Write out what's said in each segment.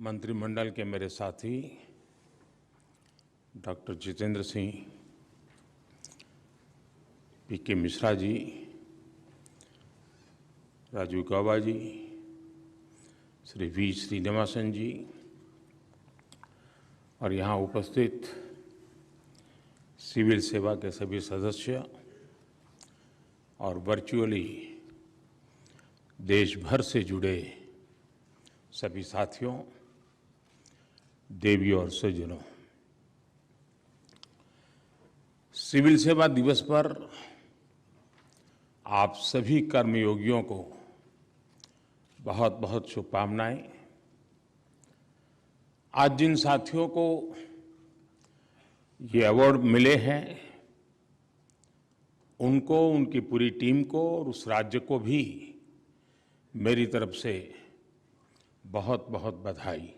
मंत्रिमंडल के मेरे साथी doctor Jitendra Singh, PK Mishra ji, Rajiv Gauba ji, Shri V Srinivasan ji और यहाँ उपस्थित सिविल सेवा के सभी सदस्य और वर्चुअली देश भर से जुड़े सभी साथियों, देवियों और सज्जनों, सिविल सेवा दिवस पर आप सभी कर्मयोगियों को बहुत बहुत शुभकामनाएं। आज जिन साथियों को ये अवार्ड मिले हैं, उनको, उनकी पूरी टीम को और उस राज्य को भी मेरी तरफ से बहुत बहुत बधाई।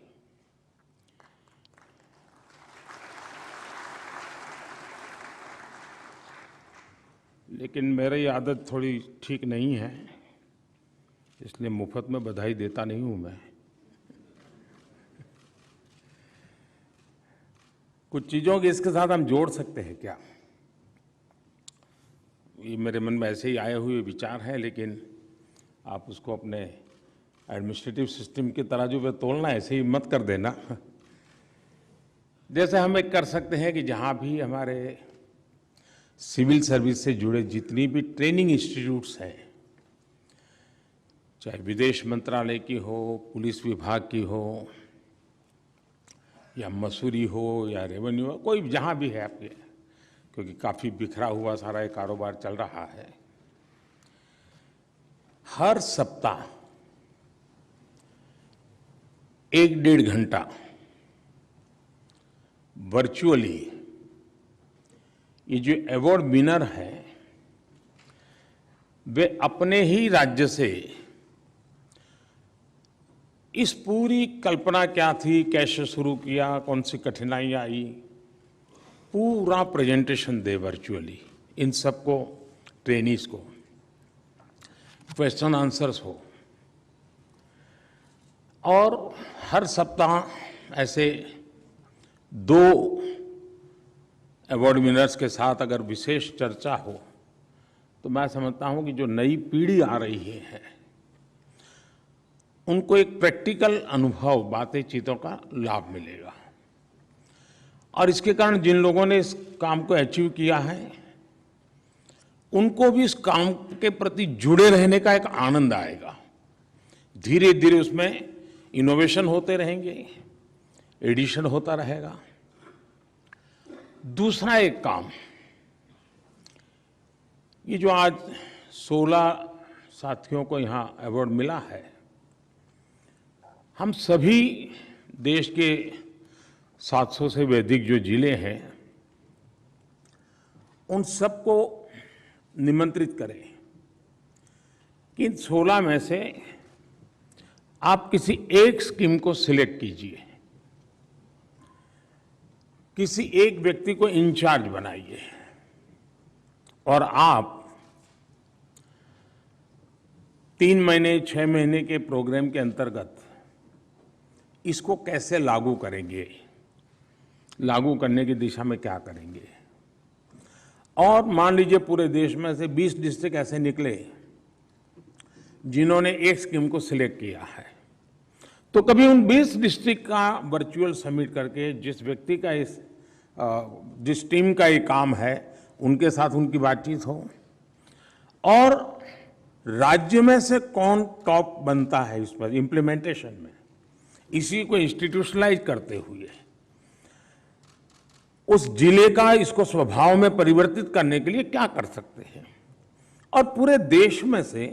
लेकिन मेरी आदत थोड़ी ठीक नहीं है, इसलिए मुफ्त में बधाई देता नहीं हूं मैं। कुछ चीज़ों के इसके साथ हम जोड़ सकते हैं क्या? ये मेरे मन में ऐसे ही आए हुए विचार हैं, लेकिन आप उसको अपने एडमिनिस्ट्रेटिव सिस्टम की तरह जो वे तोड़ना, ऐसे ही मत कर देना। जैसे हम एक कर सकते हैं कि जहाँ भी हमारे सिविल सर्विस से जुड़े जितनी भी ट्रेनिंग इंस्टीट्यूट्स हैं, चाहे विदेश मंत्रालय की हो, पुलिस विभाग की हो, या मसूरी हो, या रेवेन्यू हो, कोई जहाँ भी है आपके, क्योंकि काफ़ी बिखरा हुआ सारा ये कारोबार चल रहा है, हर सप्ताह 1-1.5 घंटा वर्चुअली ये जो अवार्ड विनर हैं, वे अपने ही राज्य से इस पूरी कल्पना क्या थी, कैसे शुरू किया, कौन सी कठिनाइयाँ आई, पूरा प्रेजेंटेशन दे वर्चुअली। इन सबको, ट्रेनीज को, क्वेश्चन आंसर्स हो, और हर सप्ताह ऐसे 2 अवार्ड विनर्स के साथ अगर विशेष चर्चा हो, तो मैं समझता हूं कि जो नई पीढ़ी आ रही है, उनको एक प्रैक्टिकल अनुभव, बातें, चीज़ों का लाभ मिलेगा। और इसके कारण जिन लोगों ने इस काम को अचीव किया है, उनको भी इस काम के प्रति जुड़े रहने का एक आनंद आएगा। धीरे धीरे उसमें इनोवेशन होते रहेंगे, एडिशन होता रहेगा। दूसरा एक काम, ये जो आज 16 साथियों को यहाँ अवार्ड मिला है, हम सभी देश के 700 से भी अधिक जो जिले हैं, उन सबको निमंत्रित करें कि इन 16 में से आप किसी एक स्कीम को सिलेक्ट कीजिए, किसी एक व्यक्ति को इंचार्ज बनाइए, और आप 3 महीने, 6 महीने के प्रोग्राम के अंतर्गत इसको कैसे लागू करेंगे, लागू करने की दिशा में क्या करेंगे। और मान लीजिए पूरे देश में से 20 डिस्ट्रिक्ट ऐसे निकले जिन्होंने एक स्कीम को सिलेक्ट किया है, तो कभी उन 20 डिस्ट्रिक्ट का वर्चुअल समिट करके जिस व्यक्ति का जिस टीम का ये काम है, उनके साथ उनकी बातचीत हो, और राज्य में से कौन टॉप बनता है इस पर इम्प्लीमेंटेशन में, इसी को इंस्टीट्यूशनलाइज करते हुए उस जिले का इसको स्वभाव में परिवर्तित करने के लिए क्या कर सकते हैं, और पूरे देश में से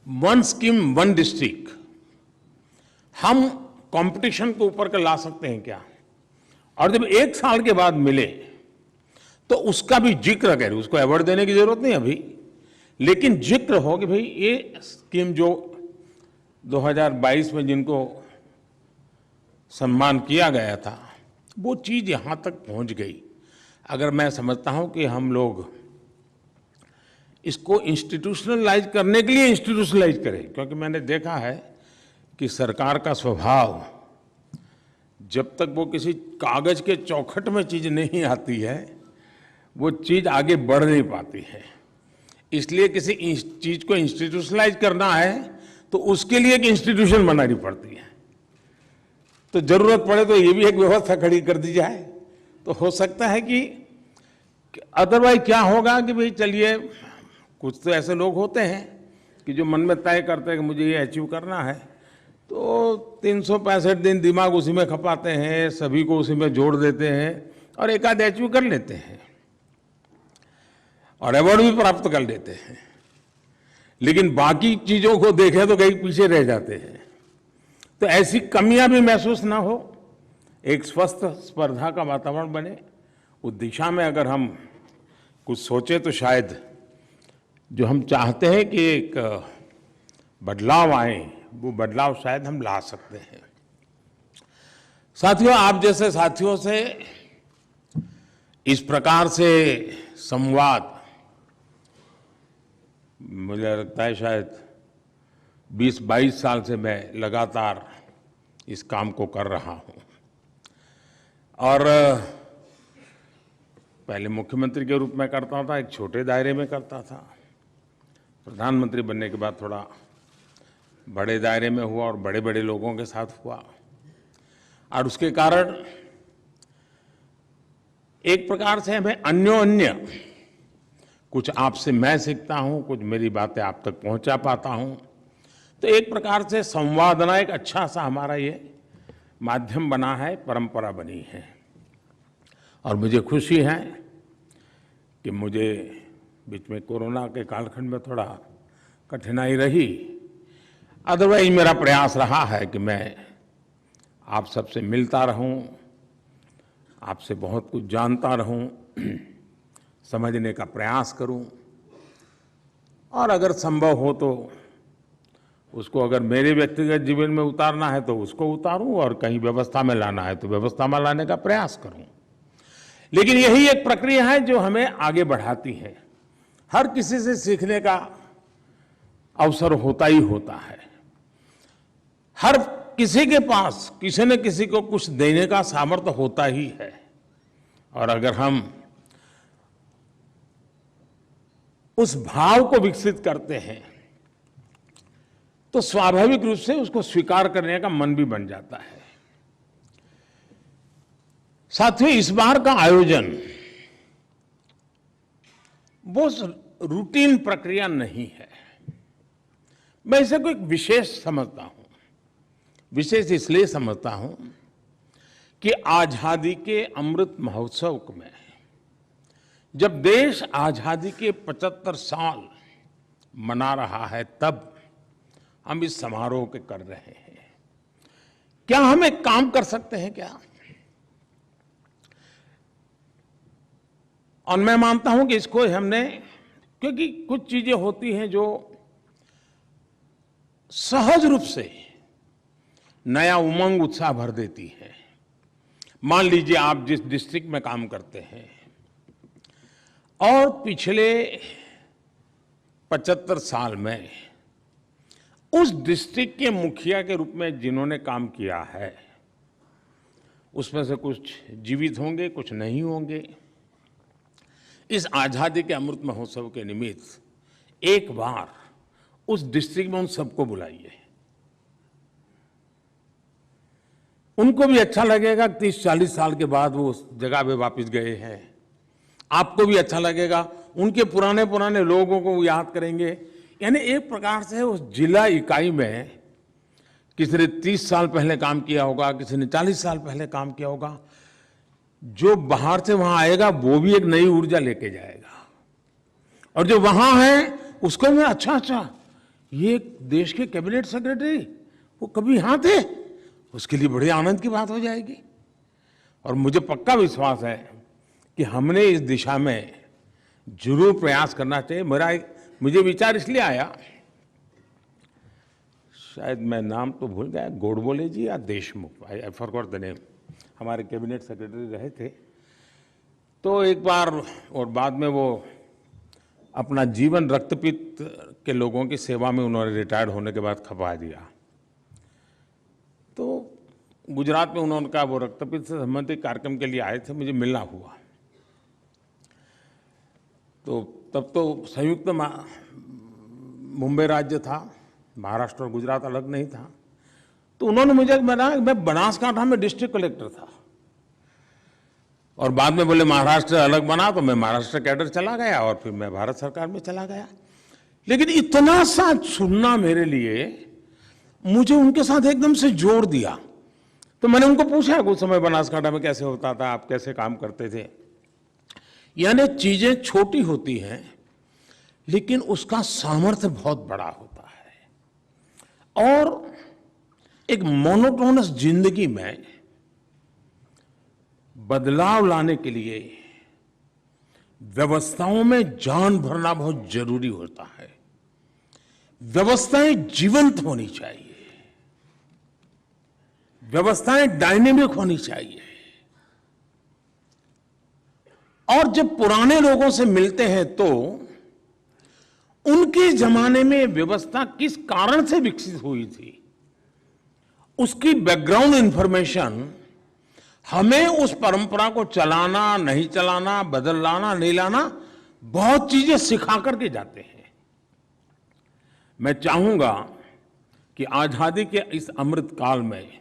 1 स्कीम 1 डिस्ट्रिक्ट हम कंपटीशन के ऊपर के ला सकते हैं क्या? और जब 1 साल के बाद मिले तो उसका भी जिक्र करें, उसको अवार्ड देने की जरूरत नहीं अभी, लेकिन जिक्र हो कि भाई ये स्कीम जो 2022 में जिनको सम्मान किया गया था, वो चीज़ यहाँ तक पहुँच गई। अगर मैं समझता हूँ कि हम लोग इसको इंस्टीट्यूशनलाइज करने के लिए इंस्टीट्यूशनलाइज करें, क्योंकि मैंने देखा है कि सरकार का स्वभाव जब तक वो किसी कागज के चौखट में चीज नहीं आती है वो चीज आगे बढ़ नहीं पाती है। इसलिए किसी चीज को इंस्टीट्यूशनलाइज करना है तो उसके लिए एक इंस्टीट्यूशन बनानी पड़ती है। तो जरूरत पड़े तो ये भी एक व्यवस्था खड़ी कर दी जाए तो हो सकता है कि अदरवाइज क्या होगा कि भाई चलिए, कुछ तो ऐसे लोग होते हैं कि जो मन में तय करते हैं कि मुझे ये अचीव करना है, तो 365 दिन दिमाग उसी में खपाते हैं, सभी को उसी में जोड़ देते हैं और एक आध अचीव कर लेते हैं और अवार्ड भी प्राप्त कर लेते हैं। लेकिन बाकी चीजों को देखें तो कहीं पीछे रह जाते हैं। तो ऐसी कमियां भी महसूस ना हो, एक स्वस्थ स्पर्धा का वातावरण बने, उस दिशा में अगर हम कुछ सोचे तो शायद जो हम चाहते हैं कि एक बदलाव आए, वो बदलाव शायद हम ला सकते हैं। साथियों, आप जैसे साथियों से इस प्रकार से संवाद मुझे लगता है शायद 20-22 साल से मैं लगातार इस काम को कर रहा हूं। और पहले मुख्यमंत्री के रूप में करता था, एक छोटे दायरे में करता था। प्रधानमंत्री बनने के बाद थोड़ा बड़े दायरे में हुआ और बड़े बड़े लोगों के साथ हुआ। और उसके कारण एक प्रकार से हमें अन्योन्य, कुछ आपसे मैं सीखता हूं, कुछ मेरी बातें आप तक पहुंचा पाता हूं। तो एक प्रकार से संवादना एक अच्छा सा हमारा ये माध्यम बना है, परंपरा बनी है। और मुझे खुशी है कि मुझे बीच में कोरोना के कालखंड में थोड़ा कठिनाई रही, अदरवाइज मेरा प्रयास रहा है कि मैं आप सबसे मिलता रहूं, आपसे बहुत कुछ जानता रहूं, समझने का प्रयास करूं और अगर संभव हो तो उसको अगर मेरे व्यक्तिगत जीवन में उतारना है तो उसको उतारूं और कहीं व्यवस्था में लाना है तो व्यवस्था में लाने का प्रयास करूं। लेकिन यही एक प्रक्रिया है जो हमें आगे बढ़ाती है। हर किसी से सीखने का अवसर होता ही होता है। हर किसी के पास किसी न किसी को कुछ देने का सामर्थ्य होता ही है। और अगर हम उस भाव को विकसित करते हैं तो स्वाभाविक रूप से उसको स्वीकार करने का मन भी बन जाता है। साथियों, इस बार का आयोजन वो रूटीन प्रक्रिया नहीं है। मैं इसे कोई विशेष समझता हूं। विशेष इसलिए समझता हूं कि आजादी के अमृत महोत्सव में जब देश आजादी के 75 साल मना रहा है, तब हम इस समारोह के कर रहे हैं। क्या हम एक काम कर सकते हैं क्या? और मैं मानता हूं कि इसको हमने, क्योंकि कुछ चीजें होती हैं जो सहज रूप से नया उमंग उत्साह भर देती है। मान लीजिए आप जिस डिस्ट्रिक्ट में काम करते हैं और पिछले 75 साल में उस डिस्ट्रिक्ट के मुखिया के रूप में जिन्होंने काम किया है, उसमें से कुछ जीवित होंगे, कुछ नहीं होंगे। इस आजादी के अमृत महोत्सव के निमित्त एक बार उस डिस्ट्रिक्ट में उन सबको बुलाइए। उनको भी अच्छा लगेगा, 30-40 साल के बाद वो उस जगह पे वापस गए हैं। आपको भी अच्छा लगेगा, उनके पुराने पुराने लोगों को याद करेंगे। यानी एक प्रकार से उस जिला इकाई में किसी ने 30 साल पहले काम किया होगा, किसी ने 40 साल पहले काम किया होगा। जो बाहर से वहां आएगा वो भी एक नई ऊर्जा लेके जाएगा, और जो वहां है उसको भी अच्छा, ये देश के कैबिनेट सेक्रेटरी वो कभी यहां थे, उसके लिए बड़े आनंद की बात हो जाएगी। और मुझे पक्का विश्वास है कि हमने इस दिशा में जरूर प्रयास करना चाहिए। मुझे विचार इसलिए आया, शायद मैं नाम तो भूल गया, गोडबोले जी या Deshmukh, I forgot the name, हमारे कैबिनेट सेक्रेटरी रहे थे। तो एक बार, और बाद में वो अपना जीवन रक्तपित्त के लोगों की सेवा में उन्होंने रिटायर्ड होने के बाद खपा दिया। गुजरात में उन्होंने कहा वो रक्तपित्त से संबंधित कार्यक्रम के लिए आए थे, मुझे मिलना हुआ। तो तब तो संयुक्त मुंबई राज्य था, महाराष्ट्र और गुजरात अलग नहीं था। तो उन्होंने मुझे बताया, मैं बनासकांठा में डिस्ट्रिक्ट कलेक्टर था और बाद में बोले महाराष्ट्र अलग बना, तो मैं महाराष्ट्र कैडर चला गया और फिर मैं भारत सरकार में चला गया। लेकिन इतना सा सुनना मेरे लिए, मुझे उनके साथ एकदम से जोड़ दिया। तो मैंने उनको पूछा कुछ समय बनासकांठा में कैसे होता था, आप कैसे काम करते थे। यानी चीजें छोटी होती हैं लेकिन उसका सामर्थ्य बहुत बड़ा होता है। और एक मोनोटोनस जिंदगी में बदलाव लाने के लिए व्यवस्थाओं में जान भरना बहुत जरूरी होता है। व्यवस्थाएं जीवंत होनी चाहिए, व्यवस्थाएं डायनेमिक होनी चाहिए। और जब पुराने लोगों से मिलते हैं तो उनके जमाने में व्यवस्था किस कारण से विकसित हुई थी, उसकी बैकग्राउंड इंफॉर्मेशन हमें उस परंपरा को चलाना, नहीं चलाना, बदल लाना, नहीं लाना, बहुत चीजें सिखा करके जाते हैं। मैं चाहूंगा कि आजादी के इस अमृत काल में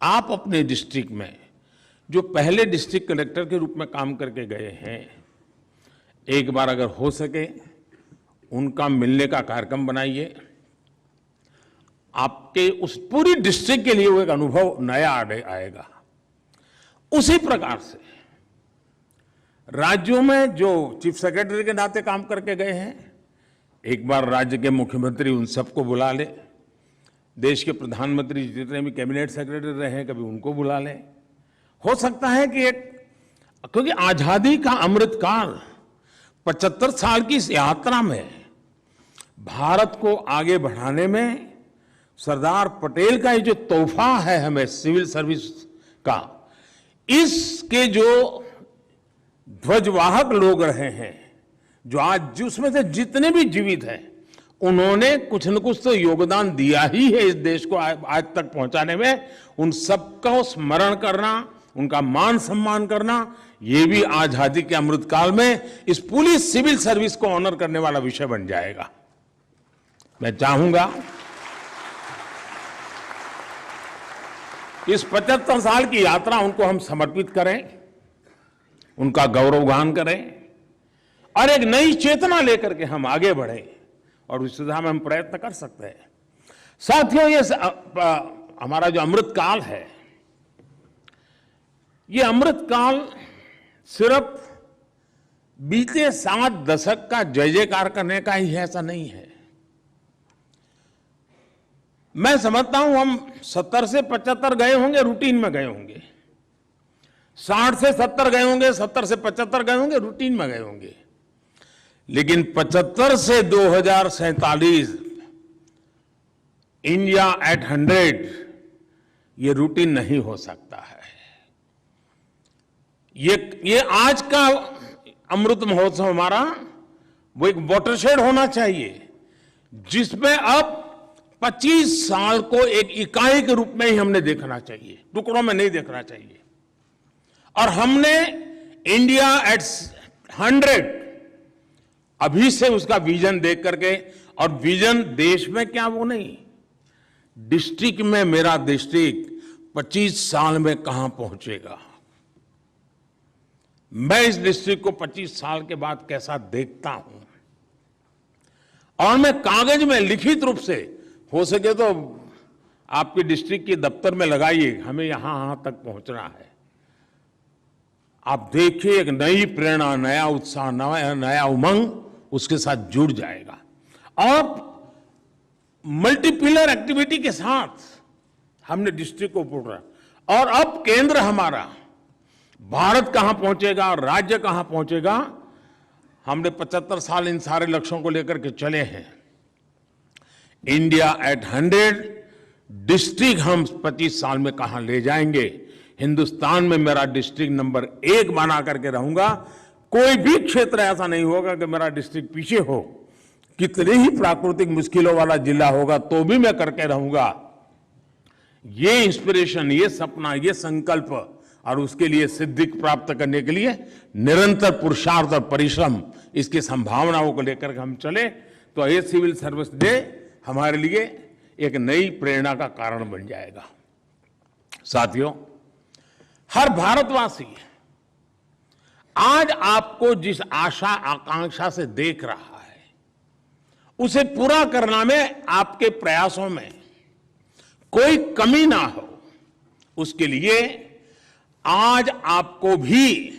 आप अपने डिस्ट्रिक्ट में, जो पहले डिस्ट्रिक्ट कलेक्टर के रूप में काम करके गए हैं, एक बार अगर हो सके उनका मिलने का कार्यक्रम बनाइए। आपके उस पूरी डिस्ट्रिक्ट के लिए वो एक अनुभव नया आएगा। उसी प्रकार से राज्यों में जो चीफ सेक्रेटरी के नाते काम करके गए हैं, एक बार राज्य के मुख्यमंत्री उन सबको बुला ले, देश के प्रधानमंत्री जितने भी कैबिनेट सेक्रेटरी रहे हैं कभी उनको बुला लें। हो सकता है कि क्योंकि आजादी का अमृत काल 75 साल की इस यात्रा में भारत को आगे बढ़ाने में सरदार पटेल का ये जो तोहफा है हमें सिविल सर्विस का, इसके जो ध्वजवाहक लोग रहे हैं, जो आज जिसमें से जितने भी जीवित हैं, उन्होंने कुछ न कुछ तो योगदान दिया ही है इस देश को आज तक पहुंचाने में। उन सबका स्मरण करना, उनका मान सम्मान करना, ये भी आजादी के अमृतकाल में इस पूरी सिविल सर्विस को ऑनर करने वाला विषय बन जाएगा। मैं चाहूंगा इस 75 साल की यात्रा उनको हम समर्पित करें, उनका गौरवगान करें और एक नई चेतना लेकर के हम आगे बढ़ें और उस दिशा में हम प्रयत्न कर सकते हैं। साथियों, ये हमारा जो अमृत काल है, ये अमृत काल सिर्फ बीते 7 दशक का जय जयकार करने का ही है, ऐसा नहीं है। मैं समझता हूं हम 70 से 75 गए होंगे, रूटीन में गए होंगे, 60 से 70 गए होंगे, 70 से 75 गए होंगे, रूटीन में गए होंगे। लेकिन 75 से 2047 इंडिया एट 100 ये रूटीन नहीं हो सकता है। ये आज का अमृत महोत्सव हमारा वो एक वाटरशेड होना चाहिए जिसमें अब 25 साल को एक इकाई के रूप में ही हमने देखना चाहिए, टुकड़ों में नहीं देखना चाहिए। और हमने इंडिया एट 100 अभी से उसका विजन देख करके, और विजन देश में क्या वो नहीं, डिस्ट्रिक्ट में मेरा डिस्ट्रिक्ट 25 साल में कहां पहुंचेगा, मैं इस डिस्ट्रिक्ट को 25 साल के बाद कैसा देखता हूं, और मैं कागज में लिखित रूप से हो सके तो आपके डिस्ट्रिक्ट के दफ्तर में लगाइए, हमें यहां तक पहुंचना है। आप देखिए एक नई प्रेरणा, नया उत्साह, नया उमंग उसके साथ जुड़ जाएगा। और मल्टीपिलर एक्टिविटी के साथ हमने डिस्ट्रिक्ट को पूरा, और अब केंद्र हमारा, भारत कहां पहुंचेगा और राज्य कहां पहुंचेगा, हमने 75 साल इन सारे लक्ष्यों को लेकर के चले हैं। इंडिया एट 100 डिस्ट्रिक्ट हम 25 साल में कहां ले जाएंगे, हिंदुस्तान में मेरा डिस्ट्रिक्ट नंबर 1 बना करके रहूंगा। कोई भी क्षेत्र ऐसा नहीं होगा कि मेरा डिस्ट्रिक्ट पीछे हो, कितनी ही प्राकृतिक मुश्किलों वाला जिला होगा तो भी मैं करके रहूंगा। ये इंस्पिरेशन, ये सपना, ये संकल्प और उसके लिए सिद्धि प्राप्त करने के लिए निरंतर पुरुषार्थ और परिश्रम, इसकी संभावनाओं को लेकर हम चले तो ये सिविल सर्विस डे हमारे लिए एक नई प्रेरणा का कारण बन जाएगा। साथियों, हर भारतवासी आज आपको जिस आशा आकांक्षा से देख रहा है, उसे पूरा करना में आपके प्रयासों में कोई कमी ना हो, उसके लिए आज आपको भी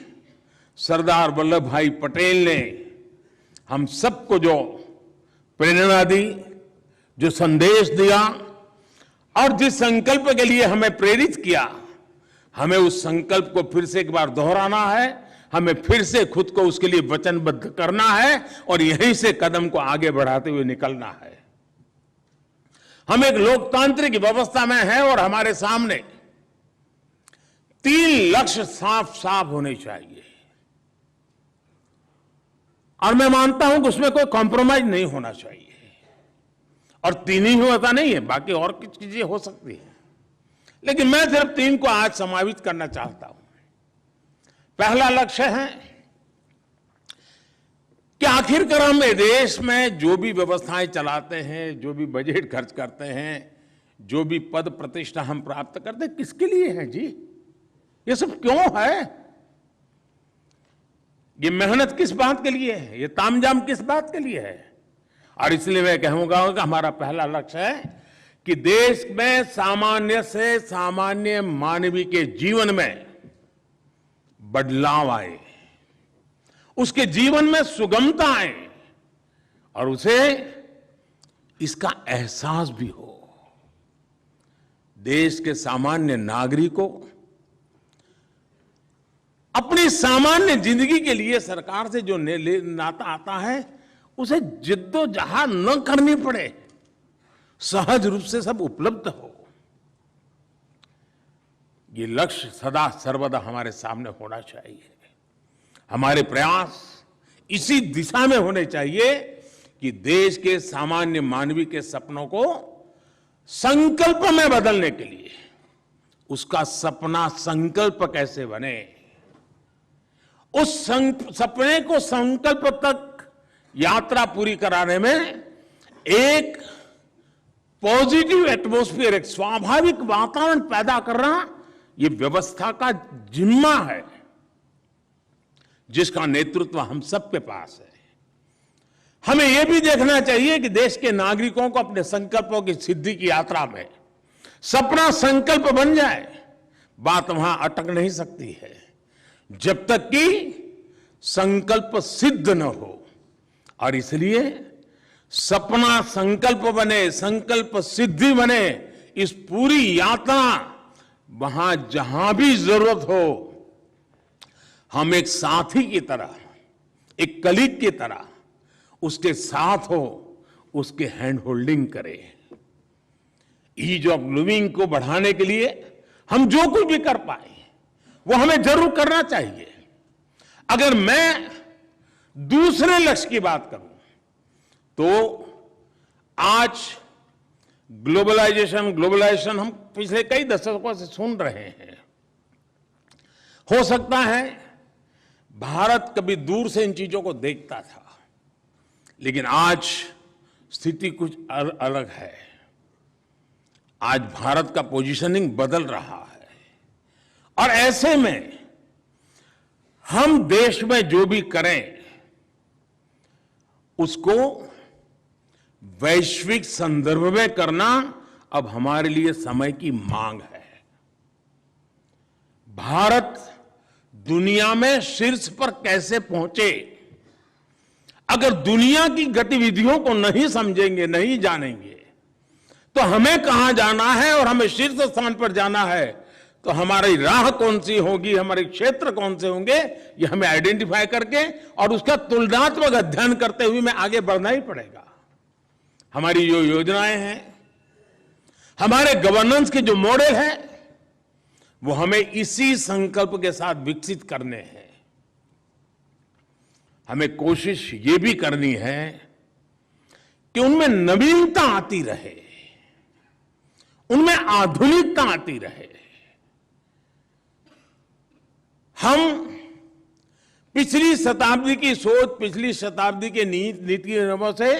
सरदार वल्लभ भाई पटेल ने हम सबको जो प्रेरणा दी, जो संदेश दिया और जिस संकल्प के लिए हमें प्रेरित किया, हमें उस संकल्प को फिर से एक बार दोहराना है, हमें फिर से खुद को उसके लिए वचनबद्ध करना है और यहीं से कदम को आगे बढ़ाते हुए निकलना है। हम एक लोकतांत्रिक व्यवस्था में हैं और हमारे सामने 3 लक्ष्य साफ साफ होने चाहिए और मैं मानता हूं कि उसमें कोई कॉम्प्रोमाइज नहीं होना चाहिए। और 3 ही होता नहीं है, बाकी और कुछ चीजें हो सकती है, लेकिन मैं सिर्फ 3 को आज समावित करना चाहता हूं। पहला लक्ष्य है कि आखिरकार हम देश में जो भी व्यवस्थाएं चलाते हैं, जो भी बजट खर्च करते हैं, जो भी पद प्रतिष्ठा हम प्राप्त करते हैं, किसके लिए है जी? ये सब क्यों है? ये मेहनत किस बात के लिए है? ये तामझाम किस बात के लिए है? और इसलिए मैं कहूंगा कि हमारा पहला लक्ष्य है कि देश में सामान्य से सामान्य मानवीय के जीवन में बदलाव आए, उसके जीवन में सुगमता आए और उसे इसका एहसास भी हो। देश के सामान्य नागरिकों अपनी सामान्य जिंदगी के लिए सरकार से जो नाता आता है उसे जिद्दोजहद न करनी पड़े, सहज रूप से सब उपलब्ध हो। ये लक्ष्य सदा सर्वदा हमारे सामने होना चाहिए। हमारे प्रयास इसी दिशा में होने चाहिए कि देश के सामान्य मानवीय के सपनों को संकल्प में बदलने के लिए उसका सपना संकल्प कैसे बने, उस सपने को संकल्प तक यात्रा पूरी कराने में एक पॉजिटिव एटमॉस्फेयर, एक स्वाभाविक वातावरण पैदा करना ये व्यवस्था का जिम्मा है, जिसका नेतृत्व हम सबके पास है। हमें यह भी देखना चाहिए कि देश के नागरिकों को अपने संकल्पों की सिद्धि की यात्रा में सपना संकल्प बन जाए, बात वहां अटक नहीं सकती है जब तक कि संकल्प सिद्ध न हो। और इसलिए सपना संकल्प बने, संकल्प सिद्धि बने, इस पूरी यात्रा वहां जहां भी जरूरत हो हम एक साथी की तरह, एक कलीग की तरह उसके साथ हो, उसके हैंड होल्डिंग करें। ईज ऑफ लिविंग को बढ़ाने के लिए हम जो कुछ भी कर पाए वो हमें जरूर करना चाहिए। अगर मैं दूसरे लक्ष्य की बात करूं तो आज ग्लोबलाइजेशन हम पिछले कई दशकों से सुन रहे हैं। हो सकता है भारत कभी दूर से इन चीजों को देखता था, लेकिन आज स्थिति कुछ अलग है। आज भारत का पोजीशनिंग बदल रहा है और ऐसे में हम देश में जो भी करें उसको वैश्विक संदर्भ में करना अब हमारे लिए समय की मांग है। भारत दुनिया में शीर्ष पर कैसे पहुंचे, अगर दुनिया की गतिविधियों को नहीं समझेंगे, नहीं जानेंगे, तो हमें कहां जाना है और हमें शीर्ष स्थान पर जाना है तो हमारी राह कौन सी होगी, हमारे क्षेत्र कौन से होंगे, ये हमें आइडेंटिफाई करके और उसका तुलनात्मक अध्ययन करते हुए हमें आगे बढ़ना ही पड़ेगा। हमारी जो योजनाएं हैं, हमारे गवर्नेंस के जो मॉडल हैं, वो हमें इसी संकल्प के साथ विकसित करने हैं। हमें कोशिश ये भी करनी है कि उनमें नवीनता आती रहे, उनमें आधुनिकता आती रहे। हम पिछली शताब्दी की सोच, पिछली शताब्दी के नीति नियमों से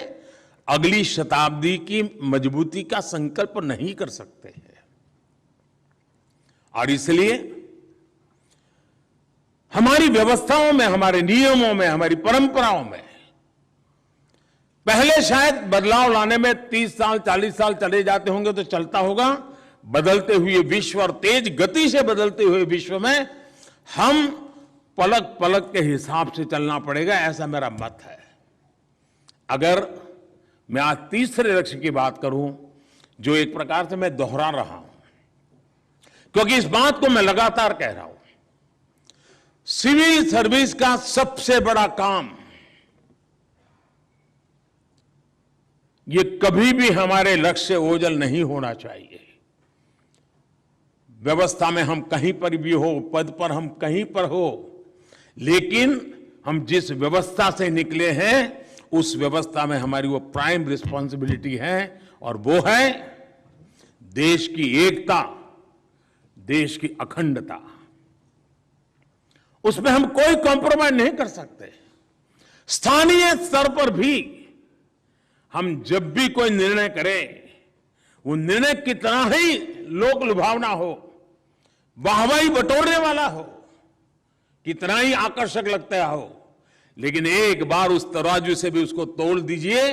अगली शताब्दी की मजबूती का संकल्प नहीं कर सकते हैं। और इसलिए हमारी व्यवस्थाओं में, हमारे नियमों में, हमारी परंपराओं में पहले शायद बदलाव लाने में 30 साल 40 साल चले जाते होंगे तो चलता होगा। बदलते हुए विश्व और तेज गति से बदलते हुए विश्व में हम पलक पलक के हिसाब से चलना पड़ेगा, ऐसा मेरा मत है। अगर मैं आज तीसरे लक्ष्य की बात करूं, जो एक प्रकार से मैं दोहरा रहा हूं, क्योंकि इस बात को मैं लगातार कह रहा हूं, सिविल सर्विस का सबसे बड़ा काम ये कभी भी हमारे लक्ष्य से ओझल नहीं होना चाहिए। व्यवस्था में हम कहीं पर भी हो, पद पर हम कहीं पर हो, लेकिन हम जिस व्यवस्था से निकले हैं उस व्यवस्था में हमारी वो प्राइम रिस्पॉन्सिबिलिटी है, और वो है देश की एकता, देश की अखंडता। उसमें हम कोई कॉम्प्रोमाइज नहीं कर सकते। स्थानीय स्तर पर भी हम जब भी कोई निर्णय करें, वो निर्णय कितना ही लोक लुभावना हो, वाहवाही बटोरने वाला हो, कितना ही आकर्षक लगता हो, लेकिन एक बार उस तराजू से भी उसको तोल दीजिए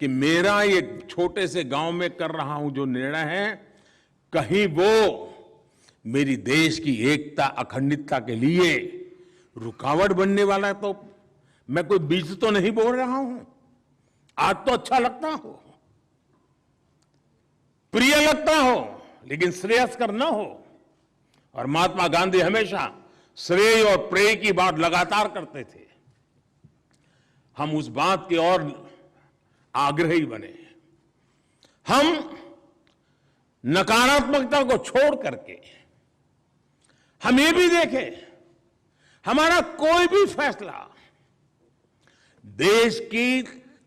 कि मेरा ये छोटे से गांव में कर रहा हूं जो निर्णय है, कहीं वो मेरी देश की एकता अखंडता के लिए रुकावट बनने वाला है तो मैं कोई बीज तो नहीं बोल रहा हूं। आज तो अच्छा लगता हो, प्रिय लगता हो, लेकिन श्रेयस्कर न हो। और महात्मा गांधी हमेशा श्रेय और प्रेय की बात लगातार करते थे। हम उस बात की ओर आग्रही बने। हम नकारात्मकता को छोड़ करके हम ये भी देखें, हमारा कोई भी फैसला देश की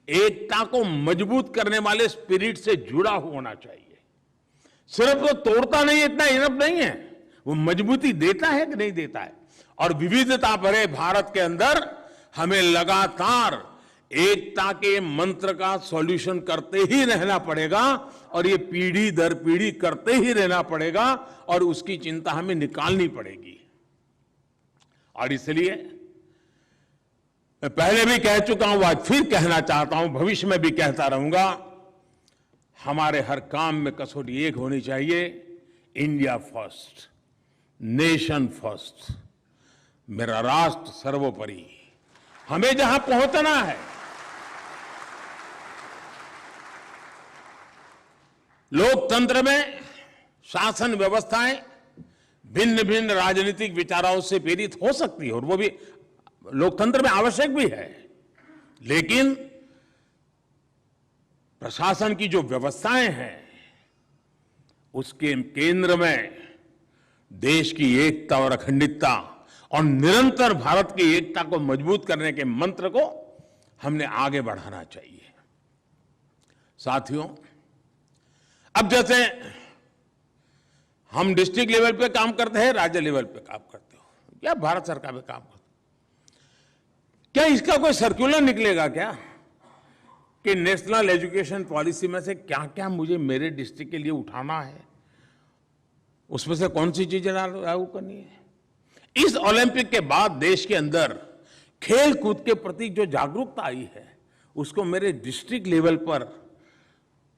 एकता को मजबूत करने वाले स्पिरिट से जुड़ा होना चाहिए। सिर्फ वो तोड़ता नहीं, इतना इनफ नहीं है, वो मजबूती देता है कि नहीं देता है। और विविधता भरे भारत के अंदर हमें लगातार एकता के मंत्र का सॉल्यूशन करते ही रहना पड़ेगा, और ये पीढ़ी दर पीढ़ी करते ही रहना पड़ेगा, और उसकी चिंता हमें निकालनी पड़ेगी। और इसलिए मैं पहले भी कह चुका हूं, आज फिर कहना चाहता हूं, भविष्य में भी कहता रहूंगा, हमारे हर काम में कसौटी एक होनी चाहिए, इंडिया फर्स्ट, नेशन फर्स्ट, मेरा राष्ट्र सर्वोपरि। हमें जहां पहुंचना है, लोकतंत्र में शासन व्यवस्थाएं भिन्न भिन्न राजनीतिक विचारों से प्रेरित हो सकती है, और वो भी लोकतंत्र में आवश्यक भी है, लेकिन प्रशासन की जो व्यवस्थाएं हैं उसके केंद्र में देश की एकता और अखंडता और निरंतर भारत की एकता को मजबूत करने के मंत्र को हमने आगे बढ़ाना चाहिए। साथियों, अब जैसे हम डिस्ट्रिक्ट लेवल पे काम करते हैं, राज्य लेवल पे काम करते हो, या भारत सरकार में काम करते हो, क्या इसका कोई सर्कुलर निकलेगा क्या कि नेशनल एजुकेशन पॉलिसी में से क्या क्या मुझे मेरे डिस्ट्रिक्ट के लिए उठाना है, उसमें से कौन सी चीजें लागू करनी है? इस ओलंपिक के बाद देश के अंदर खेल कूद के प्रति जो जागरूकता आई है, उसको मेरे डिस्ट्रिक्ट लेवल पर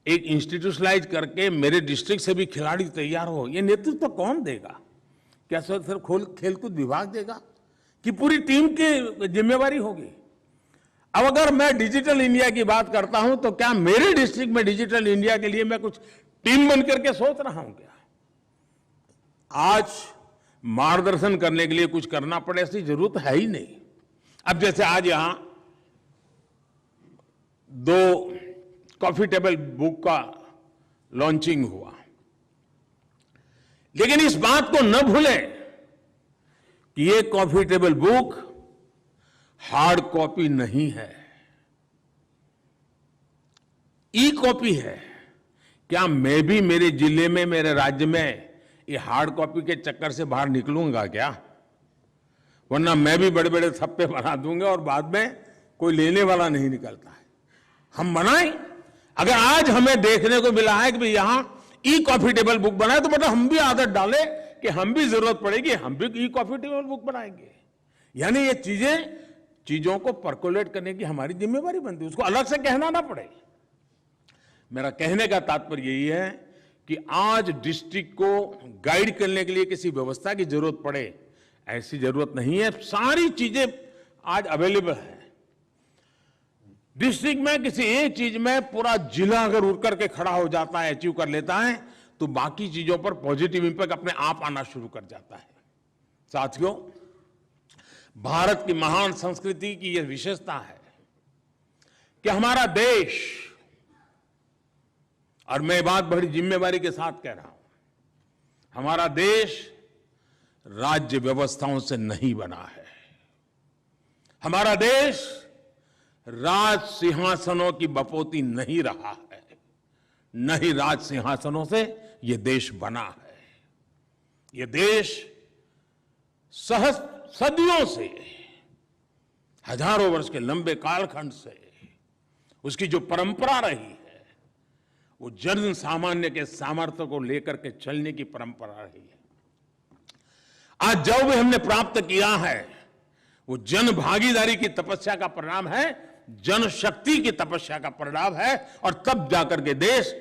एक इंस्टीट्यूशनलाइज करके मेरे डिस्ट्रिक्ट से भी खिलाड़ी तैयार हो, ये नेतृत्व कौन देगा? क्या सिर्फ खेलकूद विभाग देगा कि पूरी टीम की जिम्मेवारी होगी? अब अगर मैं डिजिटल इंडिया की बात करता हूं, तो क्या मेरे डिस्ट्रिक्ट में डिजिटल इंडिया के लिए मैं कुछ टीम बन करके सोच रहा हूं क्या? आज मार्गदर्शन करने के लिए कुछ करना पड़े ऐसी जरूरत है ही नहीं। अब जैसे आज यहां 2 कॉफी टेबल बुक का लॉन्चिंग हुआ, लेकिन इस बात को न भूलें कि ये coffee table book hard copy नहीं है, ई कॉपी है, क्या मैं भी मेरे जिले में, मेरे राज्य में ये हार्ड कॉपी के चक्कर से बाहर निकलूंगा क्या? वरना मैं भी बड़े बड़े थप्पे बना दूंगा और बाद में कोई लेने वाला नहीं निकलता है। हम बनाएं। अगर आज हमें देखने को मिला है कि भाई यहां ई कॉफी टेबल बुक बनाए, तो मतलब हम भी आदत डालें कि हम भी जरूरत पड़ेगी हम भी ई कॉफी टेबल बुक बनाएंगे। यानी ये चीजों को परकोलेट करने की हमारी जिम्मेवारी बनती है, उसको अलग से कहना ना पड़े। मेरा कहने का तात्पर्य यही है कि आज डिस्ट्रिक्ट को गाइड करने के लिए किसी व्यवस्था की जरूरत पड़े, ऐसी जरूरत नहीं है। सारी चीजें आज अवेलेबल है। डिस्ट्रिक्ट में किसी एक चीज में पूरा जिला अगर उठ करके खड़ा हो जाता है, अचीव कर लेता है, तो बाकी चीजों पर पॉजिटिव इंपैक्ट अपने आप आना शुरू कर जाता है। साथियों, भारत की महान संस्कृति की यह विशेषता है कि हमारा देश, और मैं बात बड़ी जिम्मेवारी के साथ कह रहा हूं, हमारा देश राज्य व्यवस्थाओं से नहीं बना है। हमारा देश राज सिंहासनों की बपोती नहीं रहा है, न ही राज सिंहासनों से यह देश बना है। यह देश सदियों से, हजारों वर्ष के लंबे कालखंड से उसकी जो परंपरा रही है, वो जन सामान्य के सामर्थ्य को लेकर के चलने की परंपरा रही है। आज जो भी हमने प्राप्त किया है वो जन भागीदारी की तपस्या का परिणाम है, जनशक्ति की तपस्या का परिणाम है, और तब जाकर के देश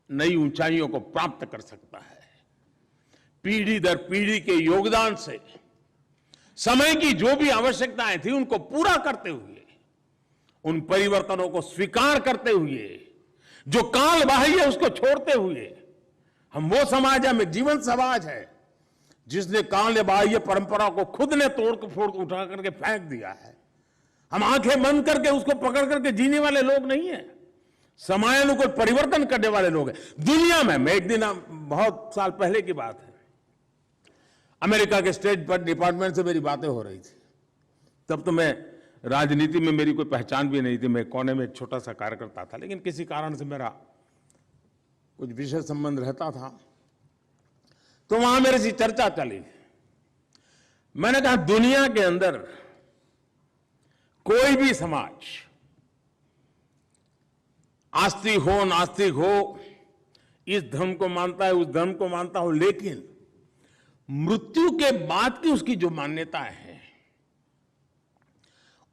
नई ऊंचाइयों को प्राप्त कर सकता है। पीढ़ी दर पीढ़ी के योगदान से समय की जो भी आवश्यकताएं थी उनको पूरा करते हुए, उन परिवर्तनों को स्वीकार करते हुए, जो काल बाह्य है उसको छोड़ते हुए, हम वो समाज है, में जीवन समाज है जिसने काल बाह्य परंपरा को खुद ने तोड़ के फोड़ उठा करके फेंक दिया है। हम आंखें बंद करके उसको पकड़ करके जीने वाले लोग नहीं है, समयानुकूल परिवर्तन करने वाले लोग हैं। दुनिया में, मैं एक दिन, बहुत साल पहले की बात है, अमेरिका के स्टेट डिपार्टमेंट से मेरी बातें हो रही थी। तब तो मैं राजनीति में, मेरी कोई पहचान भी नहीं थी, मैं कोने में एक छोटा सा कार्यकर्ता था, लेकिन किसी कारण से मेरा कुछ विशेष संबंध रहता था, तो वहां मेरे से चर्चा चली। मैंने कहा, दुनिया के अंदर कोई भी समाज, आस्तिक हो नास्तिक हो, इस धर्म को मानता है उस धर्म को मानता हो, लेकिन मृत्यु के बाद की उसकी जो मान्यताएं हैं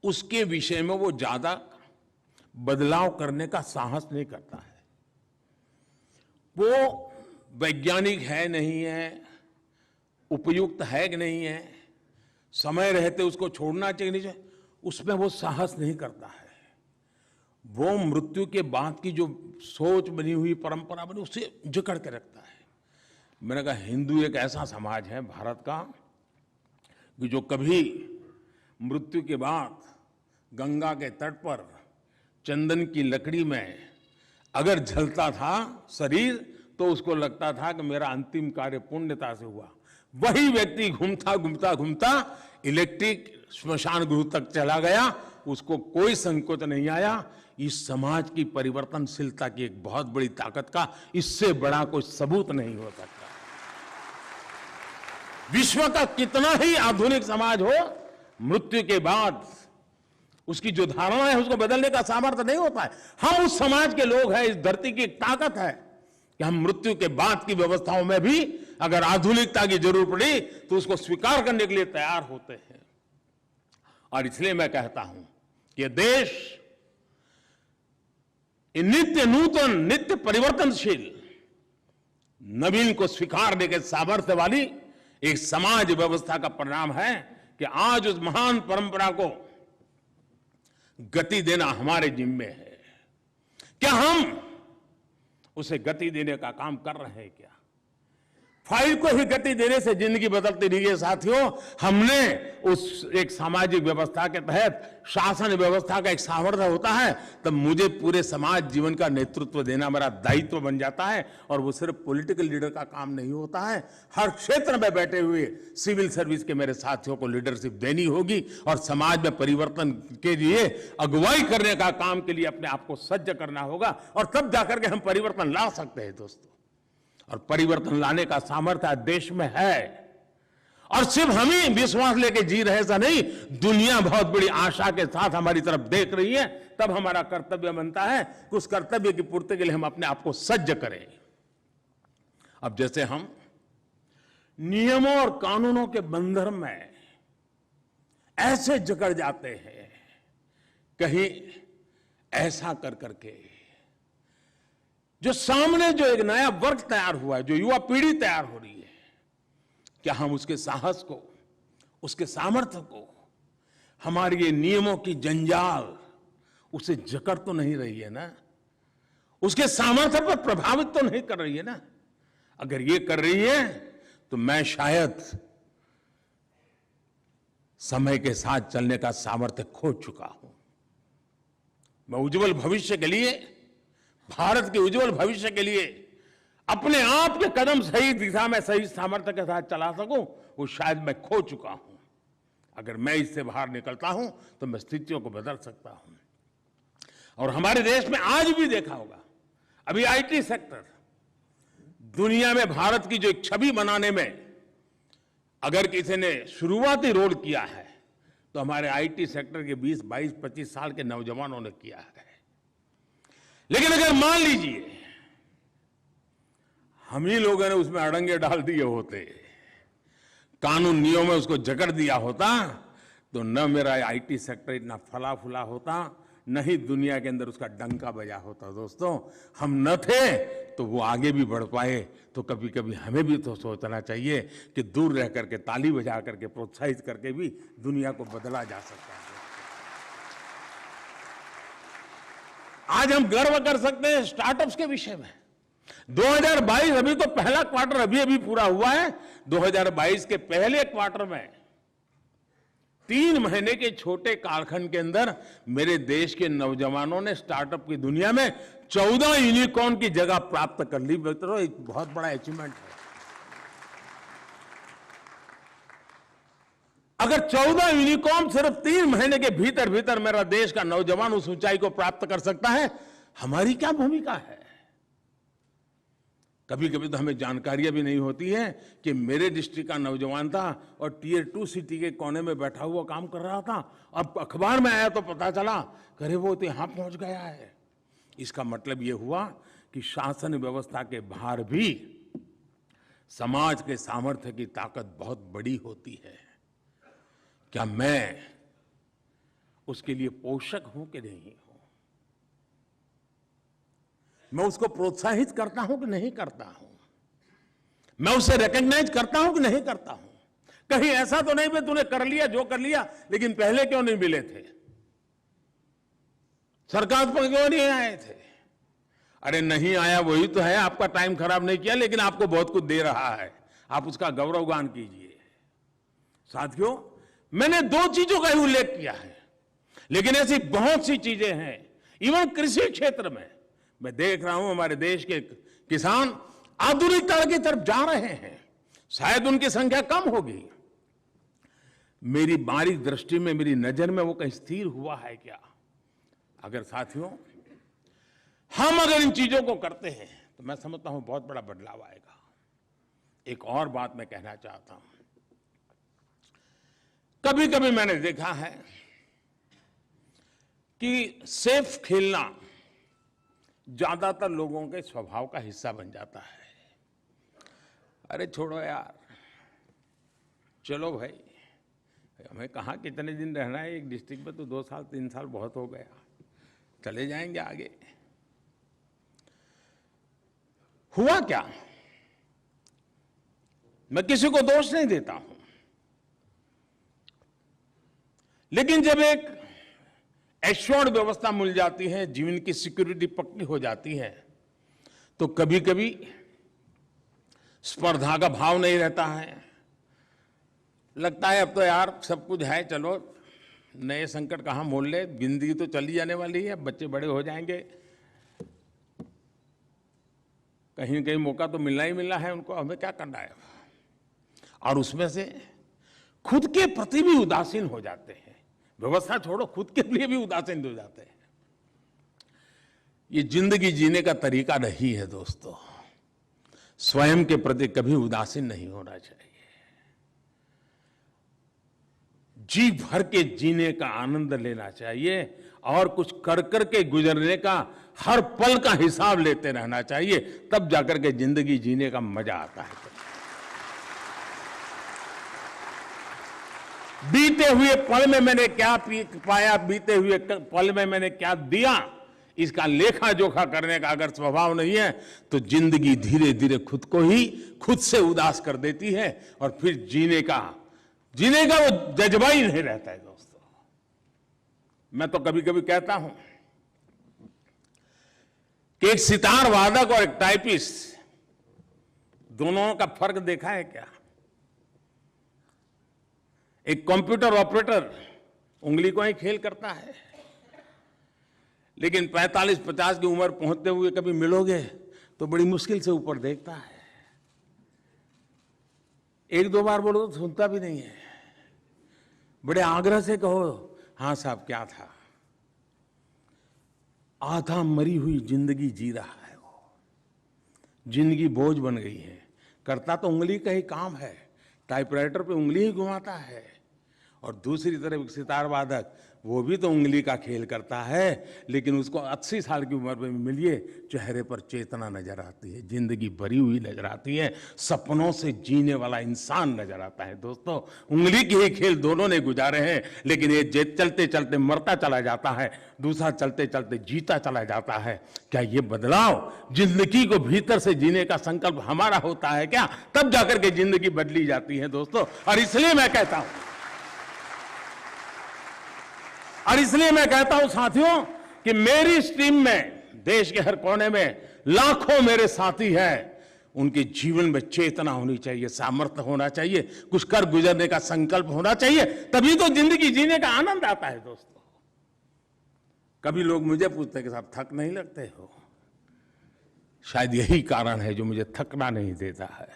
उसके विषय में वो ज्यादा बदलाव करने का साहस नहीं करता है। वो वैज्ञानिक है नहीं है, उपयुक्त है कि नहीं है, समय रहते उसको छोड़ना चाहिए नहीं चाहिए, उसमें वो साहस नहीं करता है। वो मृत्यु के बाद की जो सोच बनी हुई, परंपरा बनी, उसे जकड़ के रखता है। मैंने कहा, हिंदू एक ऐसा समाज है भारत का कि जो कभी मृत्यु के बाद गंगा के तट पर चंदन की लकड़ी में अगर जलता था शरीर, तो उसको लगता था कि मेरा अंतिम कार्य पुण्यता से हुआ। वही व्यक्ति घूमता घूमता घूमता इलेक्ट्रिक श्मशान गृह तक चला गया, उसको कोई संकोच नहीं आया। इस समाज की परिवर्तनशीलता की एक बहुत बड़ी ताकत का इससे बड़ा कोई सबूत नहीं हो सकता। विश्व का कितना ही आधुनिक समाज हो, मृत्यु के बाद उसकी जो धारणा है उसको बदलने का सामर्थ्य नहीं होता है। हम उस समाज के लोग हैं, इस धरती की एक ताकत है कि हम मृत्यु के बाद की व्यवस्थाओं में भी अगर आधुनिकता की जरूरत पड़ी तो उसको स्वीकार करने के लिए तैयार होते हैं। और इसलिए मैं कहता हूं कि यह देश नित्य नूतन, नित्य परिवर्तनशील, नवीन को स्वीकारने के सामर्थ्य वाली एक समाज व्यवस्था का परिणाम है कि आज उस महान परंपरा को गति देना हमारे जिम्मे है। क्या हम उसे गति देने का काम कर रहे हैं क्या? फाइल को ही गति देने से जिंदगी बदलती नहीं है साथियों। हमने उस एक सामाजिक व्यवस्था के तहत शासन व्यवस्था का एक सामर्थ्य होता है, तब मुझे पूरे समाज जीवन का नेतृत्व देना मेरा दायित्व बन जाता है। और वो सिर्फ पॉलिटिकल लीडर का काम नहीं होता है, हर क्षेत्र में बैठे हुए सिविल सर्विस के मेरे साथियों को लीडरशिप देनी होगी और समाज में परिवर्तन के लिए अगुवाई करने का काम के लिए अपने आप को सज्ज करना होगा, और तब जाकर के हम परिवर्तन ला सकते हैं दोस्तों। और परिवर्तन लाने का सामर्थ्य देश में है, और सिर्फ हम ही विश्वास लेके जी रहे ऐसा नहीं, दुनिया बहुत बड़ी आशा के साथ हमारी तरफ देख रही है। तब हमारा कर्तव्य बनता है कि उस कर्तव्य की पूर्ति के लिए हम अपने आप को सज्ज करें। अब जैसे हम नियमों और कानूनों के बंधन में ऐसे जकड़ जाते हैं, कहीं ऐसा कर करके जो सामने जो एक नया वर्ग तैयार हुआ है, जो युवा पीढ़ी तैयार हो रही है, क्या हम उसके साहस को, उसके सामर्थ्य को, हमारे ये नियमों की जंजाल उसे जकड़ तो नहीं रही है ना, उसके सामर्थ्य पर प्रभावित तो नहीं कर रही है ना? अगर ये कर रही है तो मैं शायद समय के साथ चलने का सामर्थ्य खो चुका हूं। मैं उज्जवल भविष्य के लिए, भारत के उज्जवल भविष्य के लिए अपने आप के कदम सही दिशा में सही सामर्थ्य के साथ चला सकूं, वो शायद मैं खो चुका हूं। अगर मैं इससे बाहर निकलता हूं तो मैं स्थितियों को बदल सकता हूं। और हमारे देश में आज भी देखा होगा, अभी आईटी सेक्टर दुनिया में भारत की जो एक छवि बनाने में अगर किसी ने शुरुआती रोल किया है तो हमारे आईटी सेक्टर के 20, 22, 25 साल के नौजवानों ने किया है। लेकिन अगर मान लीजिए हम ही लोगों ने उसमें अड़ंगे डाल दिए होते, कानून नियमों में उसको जकड़ दिया होता, तो न मेरा आईटी सेक्टर इतना फला फूला होता, न ही दुनिया के अंदर उसका डंका बजा होता। दोस्तों, हम न थे तो वो आगे भी बढ़ पाए। तो कभी कभी हमें भी तो सोचना चाहिए कि दूर रह करके, ताली बजा करके, प्रोत्साहित करके भी दुनिया को बदला जा सकता है। आज हम गर्व कर सकते हैं स्टार्टअप्स के विषय में। 2022 अभी तो पहला क्वार्टर अभी पूरा हुआ है। 2022 के पहले क्वार्टर में 3 महीने के छोटे कालखंड के अंदर मेरे देश के नौजवानों ने स्टार्टअप की दुनिया में 14 यूनिकॉर्न की जगह प्राप्त कर ली। मित्रों, एक बहुत बड़ा अचीवमेंट है। अगर 14 यूनिकॉर्न सिर्फ 3 महीने के भीतर भीतर मेरा देश का नौजवान उस ऊंचाई को प्राप्त कर सकता है, हमारी क्या भूमिका है? कभी कभी तो हमें जानकारियां भी नहीं होती है कि मेरे डिस्ट्रिक्ट का नौजवान था और टियर 2 सिटी के कोने में बैठा हुआ काम कर रहा था। अब अखबार में आया तो पता चला, अरे वो तो यहां पहुंच गया है। इसका मतलब ये हुआ कि शासन व्यवस्था के बाहर भी समाज के सामर्थ्य की ताकत बहुत बड़ी होती है। क्या मैं उसके लिए पोषक हूं कि नहीं हूं? मैं उसको प्रोत्साहित करता हूं कि नहीं करता हूं? मैं उसे रिकॉग्नाइज करता हूं कि नहीं करता हूं? कहीं ऐसा तो नहीं, तूने कर लिया जो कर लिया, लेकिन पहले क्यों नहीं मिले थे? सरकार पर क्यों नहीं आए थे? अरे नहीं आया वही तो है, आपका टाइम खराब नहीं किया, लेकिन आपको बहुत कुछ दे रहा है, आप उसका गौरवगान कीजिए। साथियों, मैंने 2 चीजों का ही उल्लेख किया है, लेकिन ऐसी बहुत सी चीजें हैं। इवन कृषि क्षेत्र में मैं देख रहा हूं हमारे देश के किसान आधुनिकता की तरफ जा रहे हैं। शायद उनकी संख्या कम होगी, मेरी बारीक दृष्टि में, मेरी नजर में वो कहीं स्थिर हुआ है क्या? अगर साथियों हम अगर इन चीजों को करते हैं तो मैं समझता हूं बहुत बड़ा बदलाव आएगा। एक और बात मैं कहना चाहता हूं, कभी कभी मैंने देखा है कि सेफ खेलना ज्यादातर लोगों के स्वभाव का हिस्सा बन जाता है। अरे छोड़ो यार, चलो भाई, हमें कहाँ कितने दिन रहना है एक डिस्ट्रिक्ट में, तो 2 साल 3 साल बहुत हो गया, चले जाएंगे आगे। हुआ क्या? मैं किसी को दोष नहीं देता हूं, लेकिन जब एक एश्योर्ड व्यवस्था मिल जाती है, जीवन की सिक्योरिटी पक्की हो जाती है, तो कभी कभी स्पर्धा का भाव नहीं रहता है। लगता है अब तो यार सब कुछ है, चलो नए संकट कहाँ मोल ले, जिंदगी तो चली जाने वाली है, बच्चे बड़े हो जाएंगे, कहीं न कहीं मौका तो मिलना ही मिलना है उनको, हमें क्या करना है। और उसमें से खुद के प्रति भी उदासीन हो जाते हैं, व्यवस्था छोड़ो खुद के लिए भी उदासीन हो जाते हैं। ये जिंदगी जीने का तरीका नहीं है दोस्तों। स्वयं के प्रति कभी उदासीन नहीं होना चाहिए। जी भर के जीने का आनंद लेना चाहिए और कुछ कर कर के गुजरने का हर पल का हिसाब लेते रहना चाहिए, तब जाकर के जिंदगी जीने का मजा आता है। बीते हुए पल में मैंने क्या पाया, बीते हुए पल में मैंने क्या दिया, इसका लेखा जोखा करने का अगर स्वभाव नहीं है तो जिंदगी धीरे धीरे खुद को ही खुद से उदास कर देती है और फिर जीने का वो जज्बा ही नहीं रहता है दोस्तों। मैं तो कभी कभी कहता हूं कि एक सितार वादक और एक टाइपिस्ट, दोनों का फर्क देखा है क्या? एक कंप्यूटर ऑपरेटर उंगली को ही खेल करता है, लेकिन 45-50 की उम्र पहुंचते हुए कभी मिलोगे तो बड़ी मुश्किल से ऊपर देखता है। एक दो बार बोलो तो सुनता भी नहीं है, बड़े आग्रह से कहो हाँ साहब क्या था। आधा मरी हुई जिंदगी जी रहा है वो, जिंदगी बोझ बन गई है। करता तो उंगली का ही काम है, टाइपराइटर पे उंगली ही घुमाता है, और दूसरी तरफ सितार वादक वो भी तो उंगली का खेल करता है, लेकिन उसको 80 साल की उम्र में मिलिए चेहरे पर चेतना नजर आती है, जिंदगी भरी हुई नजर आती है, सपनों से जीने वाला इंसान नजर आता है। दोस्तों उंगली के ही खेल दोनों ने गुजारे हैं, लेकिन ये चलते चलते मरता चला जाता है, दूसरा चलते चलते जीता चला जाता है। क्या ये बदलाव जिंदगी को भीतर से जीने का संकल्प हमारा होता है क्या? तब जाकर के जिंदगी बदली जाती है दोस्तों। और इसलिए मैं कहता हूं साथियों कि मेरी इस टीम में देश के हर कोने में लाखों मेरे साथी हैं, उनके जीवन में चेतना होनी चाहिए, सामर्थ्य होना चाहिए, कुछ कर गुजरने का संकल्प होना चाहिए, तभी तो जिंदगी जीने का आनंद आता है दोस्तों। कभी लोग मुझे पूछते हैं कि साहब थक नहीं लगते हो? शायद यही कारण है जो मुझे थकना नहीं देता है।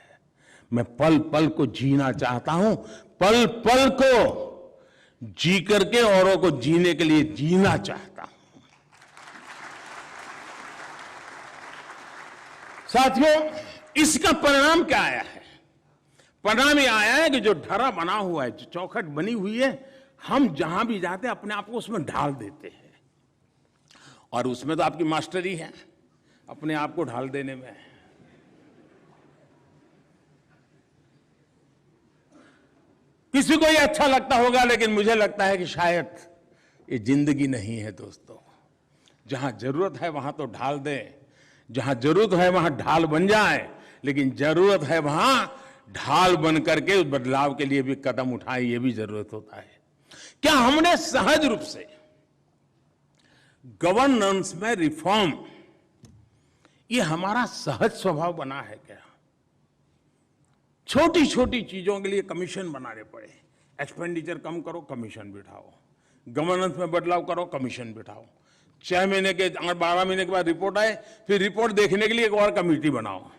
मैं पल पल को जीना चाहता हूं, पल पल को जी करके औरों को जीने के लिए जीना चाहता हूं। साथियों इसका परिणाम क्या आया है? परिणाम ये आया है कि जो ढरा बना हुआ है, जो चौखट बनी हुई है, हम जहां भी जाते हैं अपने आप को उसमें ढाल देते हैं, और उसमें तो आपकी मास्टरी है अपने आप को ढाल देने में। किसी को ये अच्छा लगता होगा, लेकिन मुझे लगता है कि शायद ये जिंदगी नहीं है दोस्तों। जहां जरूरत है वहां तो ढाल दें, जहां जरूरत है वहां ढाल बन जाए, लेकिन जरूरत है वहां ढाल बन करके उस बदलाव के लिए भी कदम उठाएं, ये भी जरूरत होता है। क्या हमने सहज रूप से गवर्नेंस में रिफॉर्म, ये हमारा सहज स्वभाव बना है क्या? छोटी छोटी चीजों के लिए कमीशन बनाने पड़े, एक्सपेंडिचर कम करो कमीशन बिठाओ, गवर्नेंस में बदलाव करो कमीशन बिठाओ, 6 महीने के 12 महीने के बाद रिपोर्ट आए, फिर रिपोर्ट देखने के लिए एक और कमेटी बनाओ,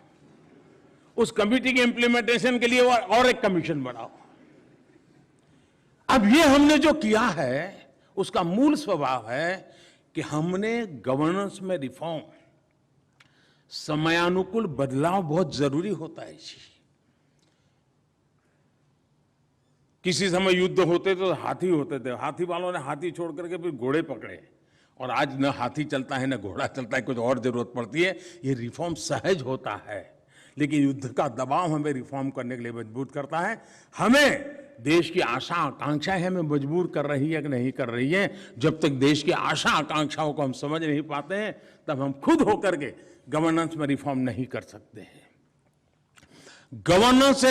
उस कमेटी के इंप्लीमेंटेशन के लिए और एक कमीशन बनाओ। अब ये हमने जो किया है उसका मूल स्वभाव है कि हमने गवर्नेंस में रिफॉर्म, समयानुकूल बदलाव बहुत जरूरी होता है जी। किसी समय युद्ध होते तो हाथी होते थे, हाथी वालों ने हाथी छोड़ करके फिर घोड़े पकड़े, और आज न हाथी चलता है न घोड़ा चलता है, कुछ और जरूरत पड़ती है। ये रिफॉर्म सहज होता है, लेकिन युद्ध का दबाव हमें रिफॉर्म करने के लिए मजबूर करता है। हमें देश की आशा आकांक्षाएं हमें मजबूर कर रही है कि नहीं कर रही है। जब तक देश की आशा आकांक्षाओं को हम समझ नहीं पाते हैं, तब हम खुद होकर के गवर्नेंस में रिफॉर्म नहीं कर सकते हैं। गवर्नेंस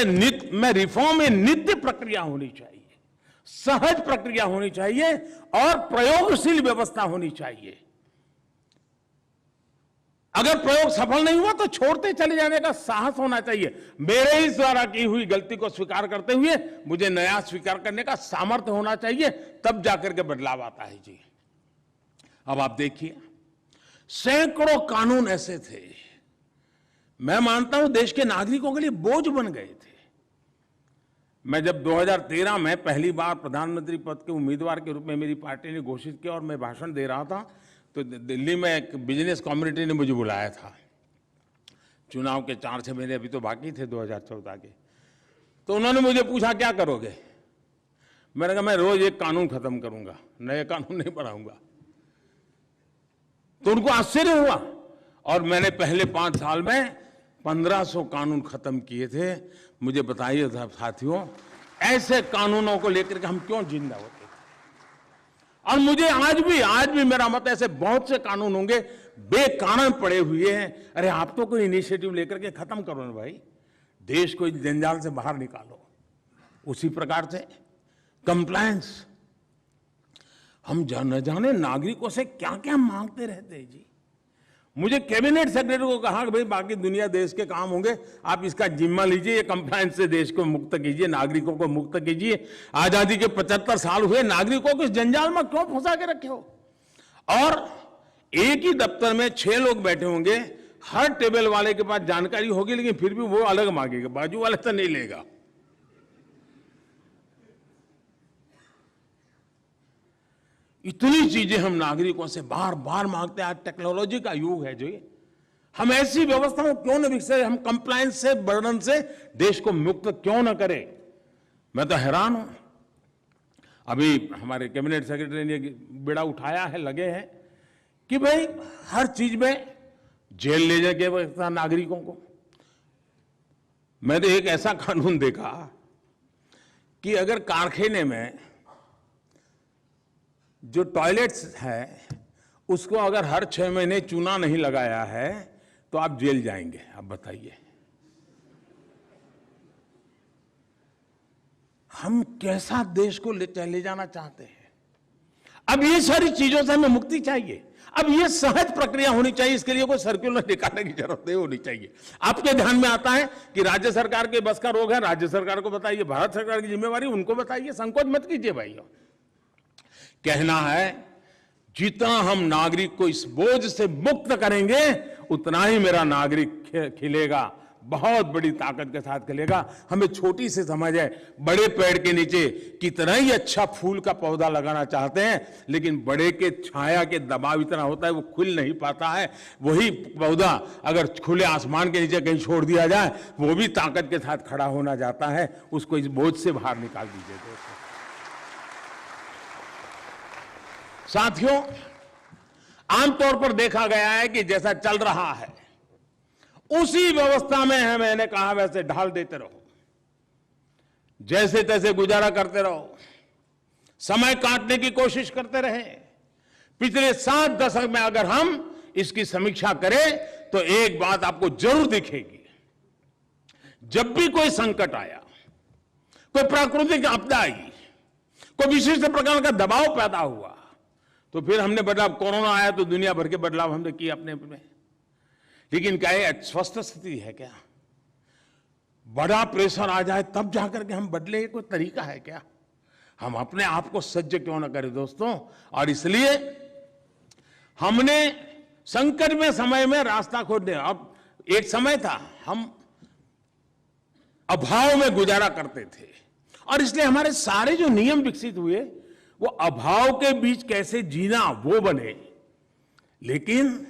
में रिफॉर्म में नित्य प्रक्रिया होनी चाहिए, सहज प्रक्रिया होनी चाहिए और प्रयोगशील व्यवस्था होनी चाहिए। अगर प्रयोग सफल नहीं हुआ तो छोड़ते चले जाने का साहस होना चाहिए। मेरे ही द्वारा की हुई गलती को स्वीकार करते हुए मुझे नया स्वीकार करने का सामर्थ्य होना चाहिए, तब जाकर के बदलाव आता है जी। अब आप देखिए, सैकड़ों कानून ऐसे थे, मैं मानता हूं देश के नागरिकों के लिए बोझ बन गए थे। मैं जब 2013 में पहली बार प्रधानमंत्री पद के उम्मीदवार के रूप में मेरी पार्टी ने घोषित किया और मैं भाषण दे रहा था, तो दिल्ली में एक बिजनेस कम्युनिटी ने मुझे बुलाया था। चुनाव के 4-6 महीने अभी तो बाकी थे 2014 के। तो उन्होंने मुझे पूछा क्या करोगे? मैंने कहा मैं रोज एक कानून खत्म करूंगा, नए कानून नहीं बढ़ाऊंगा। तो उनको आश्चर्य हुआ और मैंने पहले 5 साल में 1500 कानून खत्म किए थे। मुझे बताइए साथियों, ऐसे कानूनों को लेकर के हम क्यों जिंदा होते थे? और मुझे आज भी मेरा मत ऐसे बहुत से कानून होंगे बेकानून पड़े हुए हैं। अरे आप तो कोई इनिशिएटिव लेकर के खत्म करो ना भाई, देश को जंजाल से बाहर निकालो। उसी प्रकार से कंप्लायंस, हम न जाने नागरिकों से क्या क्या मांगते रहते हैं जी। मुझे कैबिनेट सेक्रेटरी को कहा कि भाई बाकी दुनिया देश के काम होंगे, आप इसका जिम्मा लीजिए, ये कंप्लायंस से देश को मुक्त कीजिए, नागरिकों को मुक्त कीजिए। आजादी के 75 साल हुए, नागरिकों को इस जंजाल में क्यों फंसा के रखे हो? और एक ही दफ्तर में 6 लोग बैठे होंगे, हर टेबल वाले के पास जानकारी होगी, लेकिन फिर भी वो अलग मांगेगा, बाजू वाले तो नहीं लेगा। इतनी चीजें हम नागरिकों से बार बार मांगते हैं। आज टेक्नोलॉजी का युग है जो, हम ऐसी व्यवस्था को क्यों न विकसित, हम कंप्लायंस से, बर्डन से देश को मुक्त क्यों न करें? मैं तो हैरान हूं। अभी हमारे कैबिनेट सेक्रेटरी ने बेड़ा उठाया है, लगे हैं कि भाई हर चीज में जेल ले जाके व्यवस्था नागरिकों को। मैंने एक ऐसा कानून देखा कि अगर कारखाने में जो टॉयलेट्स है उसको अगर हर 6 महीने चूना नहीं लगाया है तो आप जेल जाएंगे। आप बताइए, हम कैसा देश को ले जाना चाहते हैं? अब ये सारी चीजों से हमें मुक्ति चाहिए। अब ये सहज प्रक्रिया होनी चाहिए, इसके लिए कोई सर्कुलर निकालने की जरूरत नहीं होनी चाहिए। आपके ध्यान में आता है कि राज्य सरकार के बस का रोग है, राज्य सरकार को बताइए, भारत सरकार की जिम्मेवारी उनको बताइए, संकोच मत कीजिए भाइयों। कहना है जितना हम नागरिक को इस बोझ से मुक्त करेंगे उतना ही मेरा नागरिक खिलेगा, बहुत बड़ी ताकत के साथ खिलेगा। हमें छोटी सी समझ है, बड़े पेड़ के नीचे कितना ही अच्छा फूल का पौधा लगाना चाहते हैं, लेकिन बड़े के छाया के दबाव इतना होता है वो खुल नहीं पाता है। वही पौधा अगर खुले आसमान के नीचे कहीं छोड़ दिया जाए वो भी ताकत के साथ खड़ा होना जाता है। उसको इस बोझ से बाहर निकाल दीजिए दोस्तों। साथियों, आमतौर पर देखा गया है कि जैसा चल रहा है उसी व्यवस्था में है, मैंने कहा वैसे ढाल देते रहो, जैसे तैसे गुजारा करते रहो, समय काटने की कोशिश करते रहे। पिछले 7 दशक में अगर हम इसकी समीक्षा करें तो एक बात आपको जरूर दिखेगी, जब भी कोई संकट आया, कोई प्राकृतिक आपदा आई, कोई विशिष्ट प्रकार का दबाव पैदा हुआ, तो फिर हमने बदलाव, कोरोना आया तो दुनिया भर के बदलाव हमने किए अपने में। लेकिन क्या ये स्वस्थ स्थिति है क्या? बड़ा प्रेशर आ जाए तब जाकर के हम बदले, कोई तरीका है क्या? हम अपने आप को सज्ज क्यों ना करें दोस्तों? और इसलिए हमने संकट में समय में रास्ता खोजने, अब एक समय था हम अभाव में गुजारा करते थे और इसलिए हमारे सारे जो नियम विकसित हुए वो अभाव के बीच कैसे जीना वो बने। लेकिन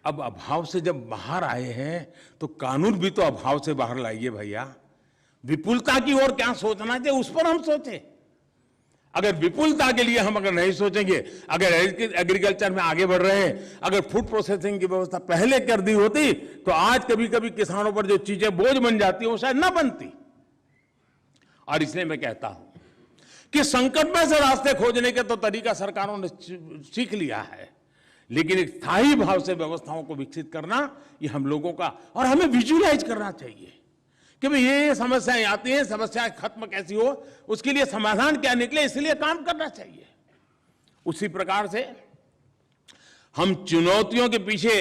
अब अभाव से जब बाहर आए हैं तो कानून भी तो अभाव से बाहर लाइए भैया। विपुलता की ओर क्या सोचना चाहिए उस पर हम सोचें। अगर विपुलता के लिए हम अगर नहीं सोचेंगे, अगर एग्रीकल्चर में आगे बढ़ रहे हैं, अगर फूड प्रोसेसिंग की व्यवस्था पहले कर दी होती तो आज कभी कभी किसानों पर जो चीजें बोझ बन जाती वो शायद ना बनती। और इसलिए मैं कहता हूं कि संकट में से रास्ते खोजने के तो तरीका सरकारों ने सीख लिया है, लेकिन एक स्थायी भाव से व्यवस्थाओं को विकसित करना ये हम लोगों का, और हमें विजुअलाइज करना चाहिए कि भाई ये समस्याएं आती हैं, समस्याएं खत्म कैसी हो, उसके लिए समाधान क्या निकले, इसलिए काम करना चाहिए। उसी प्रकार से हम चुनौतियों के पीछे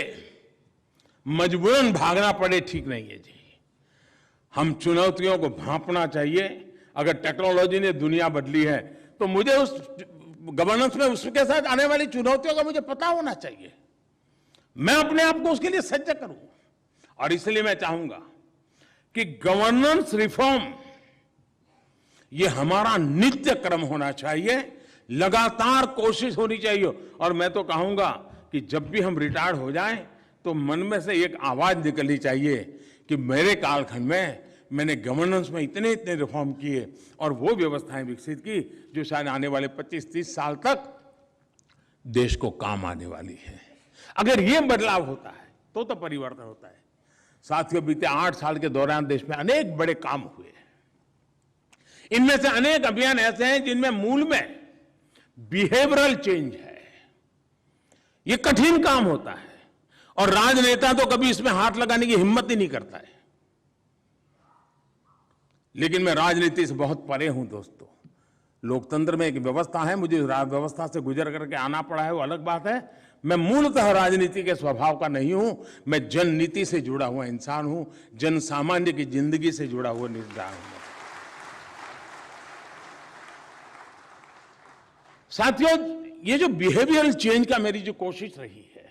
मजबूरन भागना पड़े, ठीक नहीं है जी। हम चुनौतियों को भांपना चाहिए। अगर टेक्नोलॉजी ने दुनिया बदली है तो मुझे उस गवर्नेंस में उसके साथ आने वाली चुनौतियों का मुझे पता होना चाहिए। मैं अपने आप को उसके लिए सज्ज करूं। और इसलिए मैं चाहूंगा कि गवर्नेंस रिफॉर्म ये हमारा नित्य क्रम होना चाहिए, लगातार कोशिश होनी चाहिए। और मैं तो कहूंगा कि जब भी हम रिटायर्ड हो जाएं तो मन में से एक आवाज निकलनी चाहिए कि मेरे कालखंड में मैंने गवर्नेंस में इतने इतने रिफॉर्म किए और वो व्यवस्थाएं विकसित की जो शायद आने वाले 25-30 साल तक देश को काम आने वाली है। अगर ये बदलाव होता है तो परिवर्तन होता है। साथियों, बीते 8 साल के दौरान देश में अनेक बड़े काम हुए। इनमें से अनेक अभियान ऐसे हैं जिनमें मूल में बिहेवियरल चेंज है। ये कठिन काम होता है और राजनेता तो कभी इसमें हाथ लगाने की हिम्मत ही नहीं करता है। लेकिन मैं राजनीति से बहुत परे हूं दोस्तों। लोकतंत्र में एक व्यवस्था है, मुझे व्यवस्था से गुजर करके आना पड़ा है, वो अलग बात है। मैं मूलतः राजनीति के स्वभाव का नहीं हूं। मैं जननीति से जुड़ा हुआ इंसान हूं, जन सामान्य की जिंदगी से जुड़ा हुआ इंसान हूं। साथियों, ये जो बिहेवियरल चेंज का मेरी जो कोशिश रही है,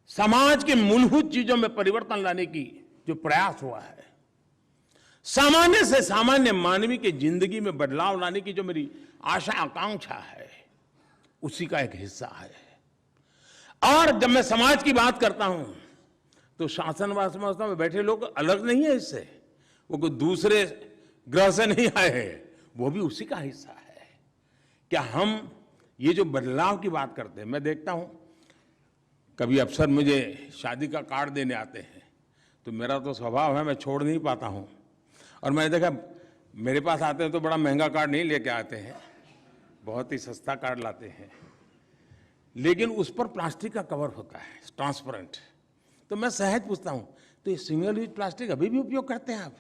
समाज के मूलभूत चीजों में परिवर्तन लाने की जो प्रयास हुआ है, सामान्य से सामान्य मानवीय की जिंदगी में बदलाव लाने की जो मेरी आशा आकांक्षा है, उसी का एक हिस्सा है। और जब मैं समाज की बात करता हूं तो शासन व्यवस्था में बैठे लोग अलग नहीं है इससे, वो कोई दूसरे ग्रह से नहीं आए हैं, वो भी उसी का हिस्सा है। क्या हम ये जो बदलाव की बात करते हैं, मैं देखता हूं कभी अफसर मुझे शादी का कार्ड देने आते हैं तो मेरा तो स्वभाव है, मैं छोड़ नहीं पाता हूं। और मैंने देखा मेरे पास आते हैं तो बड़ा महंगा कार्ड नहीं लेके आते हैं, बहुत ही सस्ता कार्ड लाते हैं, लेकिन उस पर प्लास्टिक का कवर होता है, ट्रांसपेरेंट। तो मैं सहज पूछता हूं, तो ये सिंगल यूज प्लास्टिक अभी भी उपयोग करते हैं आप?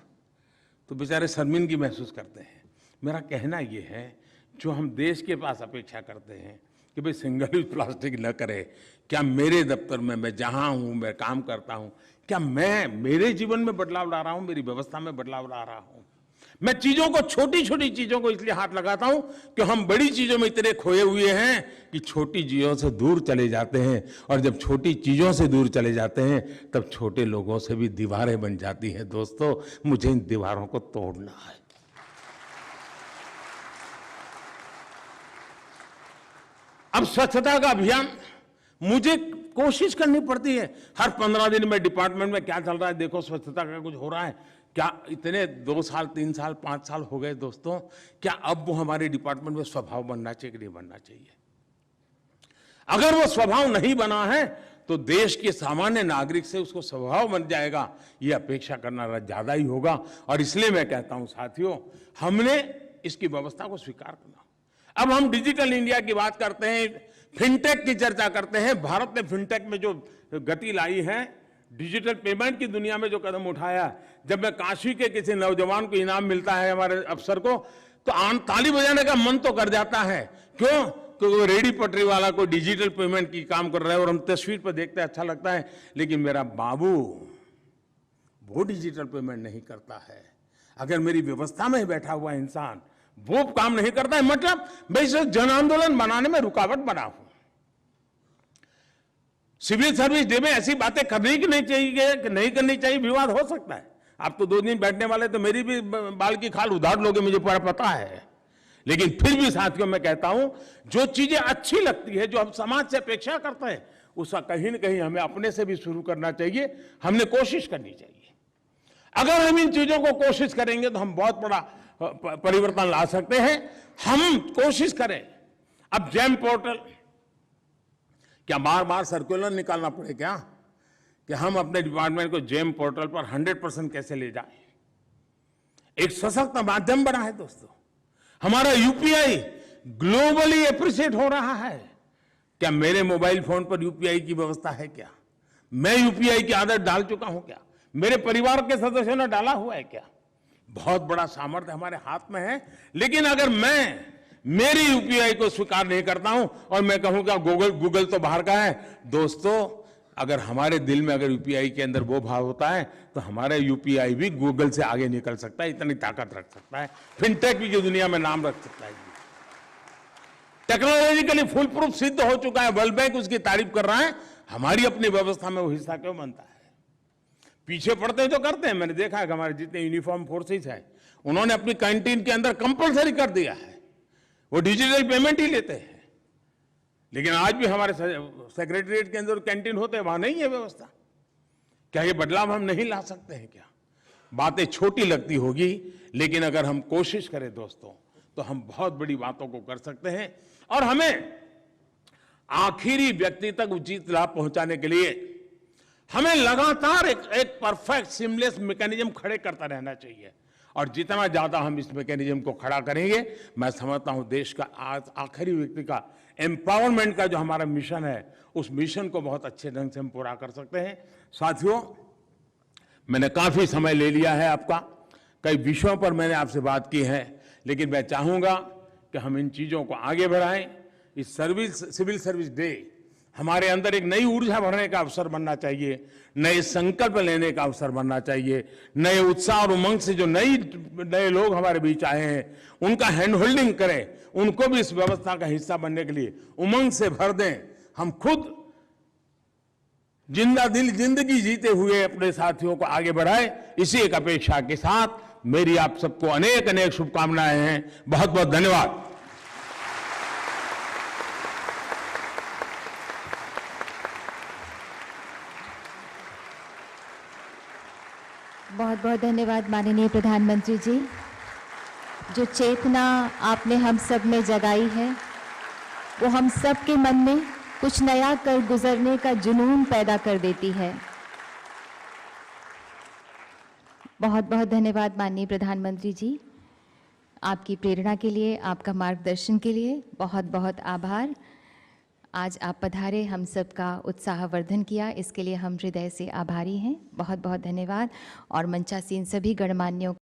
तो बेचारे शर्मिंदगी महसूस करते हैं। मेरा कहना ये है, जो हम देश के पास अपेक्षा करते हैं कि भाई सिंगल यूज प्लास्टिक न करे, क्या मेरे दफ्तर में मैं जहां हूं, मैं काम करता हूं, क्या मैं मेरे जीवन में बदलाव ला रहा हूं, मेरी व्यवस्था में बदलाव ला रहा हूं? मैं चीजों को, छोटी छोटी चीजों को इसलिए हाथ लगाता हूं कि हम बड़ी चीजों में इतने खोए हुए हैं कि छोटी चीजों से दूर चले जाते हैं। और जब छोटी चीजों से दूर चले जाते हैं तब छोटे लोगों से भी दीवारें बन जाती हैं। दोस्तों, मुझे इन दीवारों को तोड़ना है। अब स्वच्छता का अभियान मुझे कोशिश करनी पड़ती है। हर 15 दिन में डिपार्टमेंट में क्या चल रहा है, देखो स्वच्छता का कुछ हो रहा है क्या? इतने 2 साल 3 साल 5 साल हो गए दोस्तों, क्या अब वो हमारे डिपार्टमेंट में स्वभाव बनना चाहिए कि नहीं बनना चाहिए? अगर वो स्वभाव नहीं बना है तो देश के सामान्य नागरिक से उसको स्वभाव बन जाएगा, ये अपेक्षा करना ज्यादा ही होगा। और इसलिए मैं कहता हूं साथियों, हमने इसकी व्यवस्था को स्वीकार करना। अब हम डिजिटल इंडिया की बात करते हैं, फिनटेक की चर्चा करते हैं। भारत ने फिनटेक में जो गति लाई है, डिजिटल पेमेंट की दुनिया में जो कदम उठाया, जब मैं काशी के किसी नौजवान को इनाम मिलता है हमारे अफसर को, तो ताली बजाने का मन तो कर जाता है। क्यों? क्योंकि वो रेडी पटरी वाला कोई डिजिटल पेमेंट की काम कर रहा है और हम तस्वीर पर देखते हैं, अच्छा लगता है। लेकिन मेरा बाबू वो डिजिटल पेमेंट नहीं करता है। अगर मेरी व्यवस्था में बैठा हुआ इंसान वो काम नहीं करता है, मतलब मैं इसे जन आंदोलन बनाने में रुकावट बना हूं। सिविल सर्विस डे में ऐसी बातें करनी की नहीं चाहिए कि नहीं करनी चाहिए, विवाद हो सकता है। आप तो 2 दिन बैठने वाले, तो मेरी भी बाल की खाल उधार लोगे, मुझे पूरा पता है। लेकिन फिर भी साथियों मैं कहता हूं, जो चीजें अच्छी लगती है, जो हम समाज से अपेक्षा करते हैं, उसका कहीं ना कहीं हमें अपने से भी शुरू करना चाहिए, हमने कोशिश करनी चाहिए। अगर हम इन चीजों को कोशिश करेंगे तो हम बहुत बड़ा परिवर्तन ला सकते हैं। हम कोशिश करें। अब जेम पोर्टल, क्या बार बार सर्कुलर निकालना पड़े क्या कि हम अपने डिपार्टमेंट को जेम पोर्टल पर 100% कैसे ले जाएं? एक सशक्त माध्यम बना है दोस्तों। हमारा यूपीआई ग्लोबली एप्रिशिएट हो रहा है। क्या मेरे मोबाइल फोन पर यूपीआई की व्यवस्था है क्या? मैं यूपीआई की आदत डाल चुका हूं क्या? मेरे परिवार के सदस्यों ने डाला हुआ है क्या? बहुत बड़ा सामर्थ्य हमारे हाथ में है। लेकिन अगर मैं मेरी यूपीआई को स्वीकार नहीं करता हूं और मैं कहूंगा गूगल तो बाहर का है, दोस्तों अगर हमारे दिल में अगर यूपीआई के अंदर वो भाव होता है तो हमारा यूपीआई भी गूगल से आगे निकल सकता है, इतनी ताकत रख सकता है, फिनटेक भी की दुनिया में नाम रख सकता है। टेक्नोलॉजिकली फुल प्रूफ सिद्ध हो चुका है, वर्ल्ड बैंक उसकी तारीफ कर रहा है, हमारी अपनी व्यवस्था में वो हिस्सा क्यों बनता है? पीछे पड़ते हैं तो करते हैं। मैंने देखा है कि हमारे जितने यूनिफॉर्म फोर्सेस हैं उन्होंने अपनी कैंटीन के अंदर कंपलसरी कर दिया है, वो डिजिटल पेमेंट ही लेते हैं। लेकिन आज भी हमारे सेक्रेटरीट के अंदर कैंटीन होते हैं, वहां नहीं है व्यवस्था। क्या ये बदलाव हम नहीं ला सकते हैं क्या? बातें छोटी लगती होगी, लेकिन अगर हम कोशिश करें दोस्तों तो हम बहुत बड़ी बातों को कर सकते हैं। और हमें आखिरी व्यक्ति तक उचित लाभ पहुंचाने के लिए हमें लगातार एक परफेक्ट सिमलेस मैकेनिज्म खड़े करता रहना चाहिए। और जितना ज्यादा हम इस मैकेनिज्म को खड़ा करेंगे, मैं समझता हूं देश का आज आखिरी व्यक्ति का एम्पावरमेंट का जो हमारा मिशन है, उस मिशन को बहुत अच्छे ढंग से हम पूरा कर सकते हैं। साथियों, मैंने काफी समय ले लिया है आपका, कई विषयों पर मैंने आपसे बात की है, लेकिन मैं चाहूंगा कि हम इन चीजों को आगे बढ़ाएं। इस सिविल सर्विस डे हमारे अंदर एक नई ऊर्जा भरने का अवसर बनना चाहिए, नए संकल्प लेने का अवसर बनना चाहिए, नए उत्साह और उमंग से जो नए लोग हमारे बीच आए हैं उनका हैंड होल्डिंग करें, उनको भी इस व्यवस्था का हिस्सा बनने के लिए उमंग से भर दें। हम खुद जिंदगी जीते हुए अपने साथियों को आगे बढ़ाएं, इसी एक अपेक्षा के साथ मेरी आप सबको अनेक अनेक शुभकामनाएं हैं। बहुत बहुत धन्यवाद। बहुत बहुत धन्यवाद माननीय प्रधानमंत्री जी। जो चेतना आपने हम सब में जगाई है वो हम सब के मन में कुछ नया कर गुजरने का जुनून पैदा कर देती है। बहुत बहुत धन्यवाद माननीय प्रधानमंत्री जी। आपकी प्रेरणा के लिए, आपका मार्गदर्शन के लिए बहुत बहुत आभार। आज आप पधारे, हम सबका उत्साहवर्धन किया, इसके लिए हम हृदय से आभारी हैं। बहुत बहुत धन्यवाद। और मंचासीन सभी गणमान्यों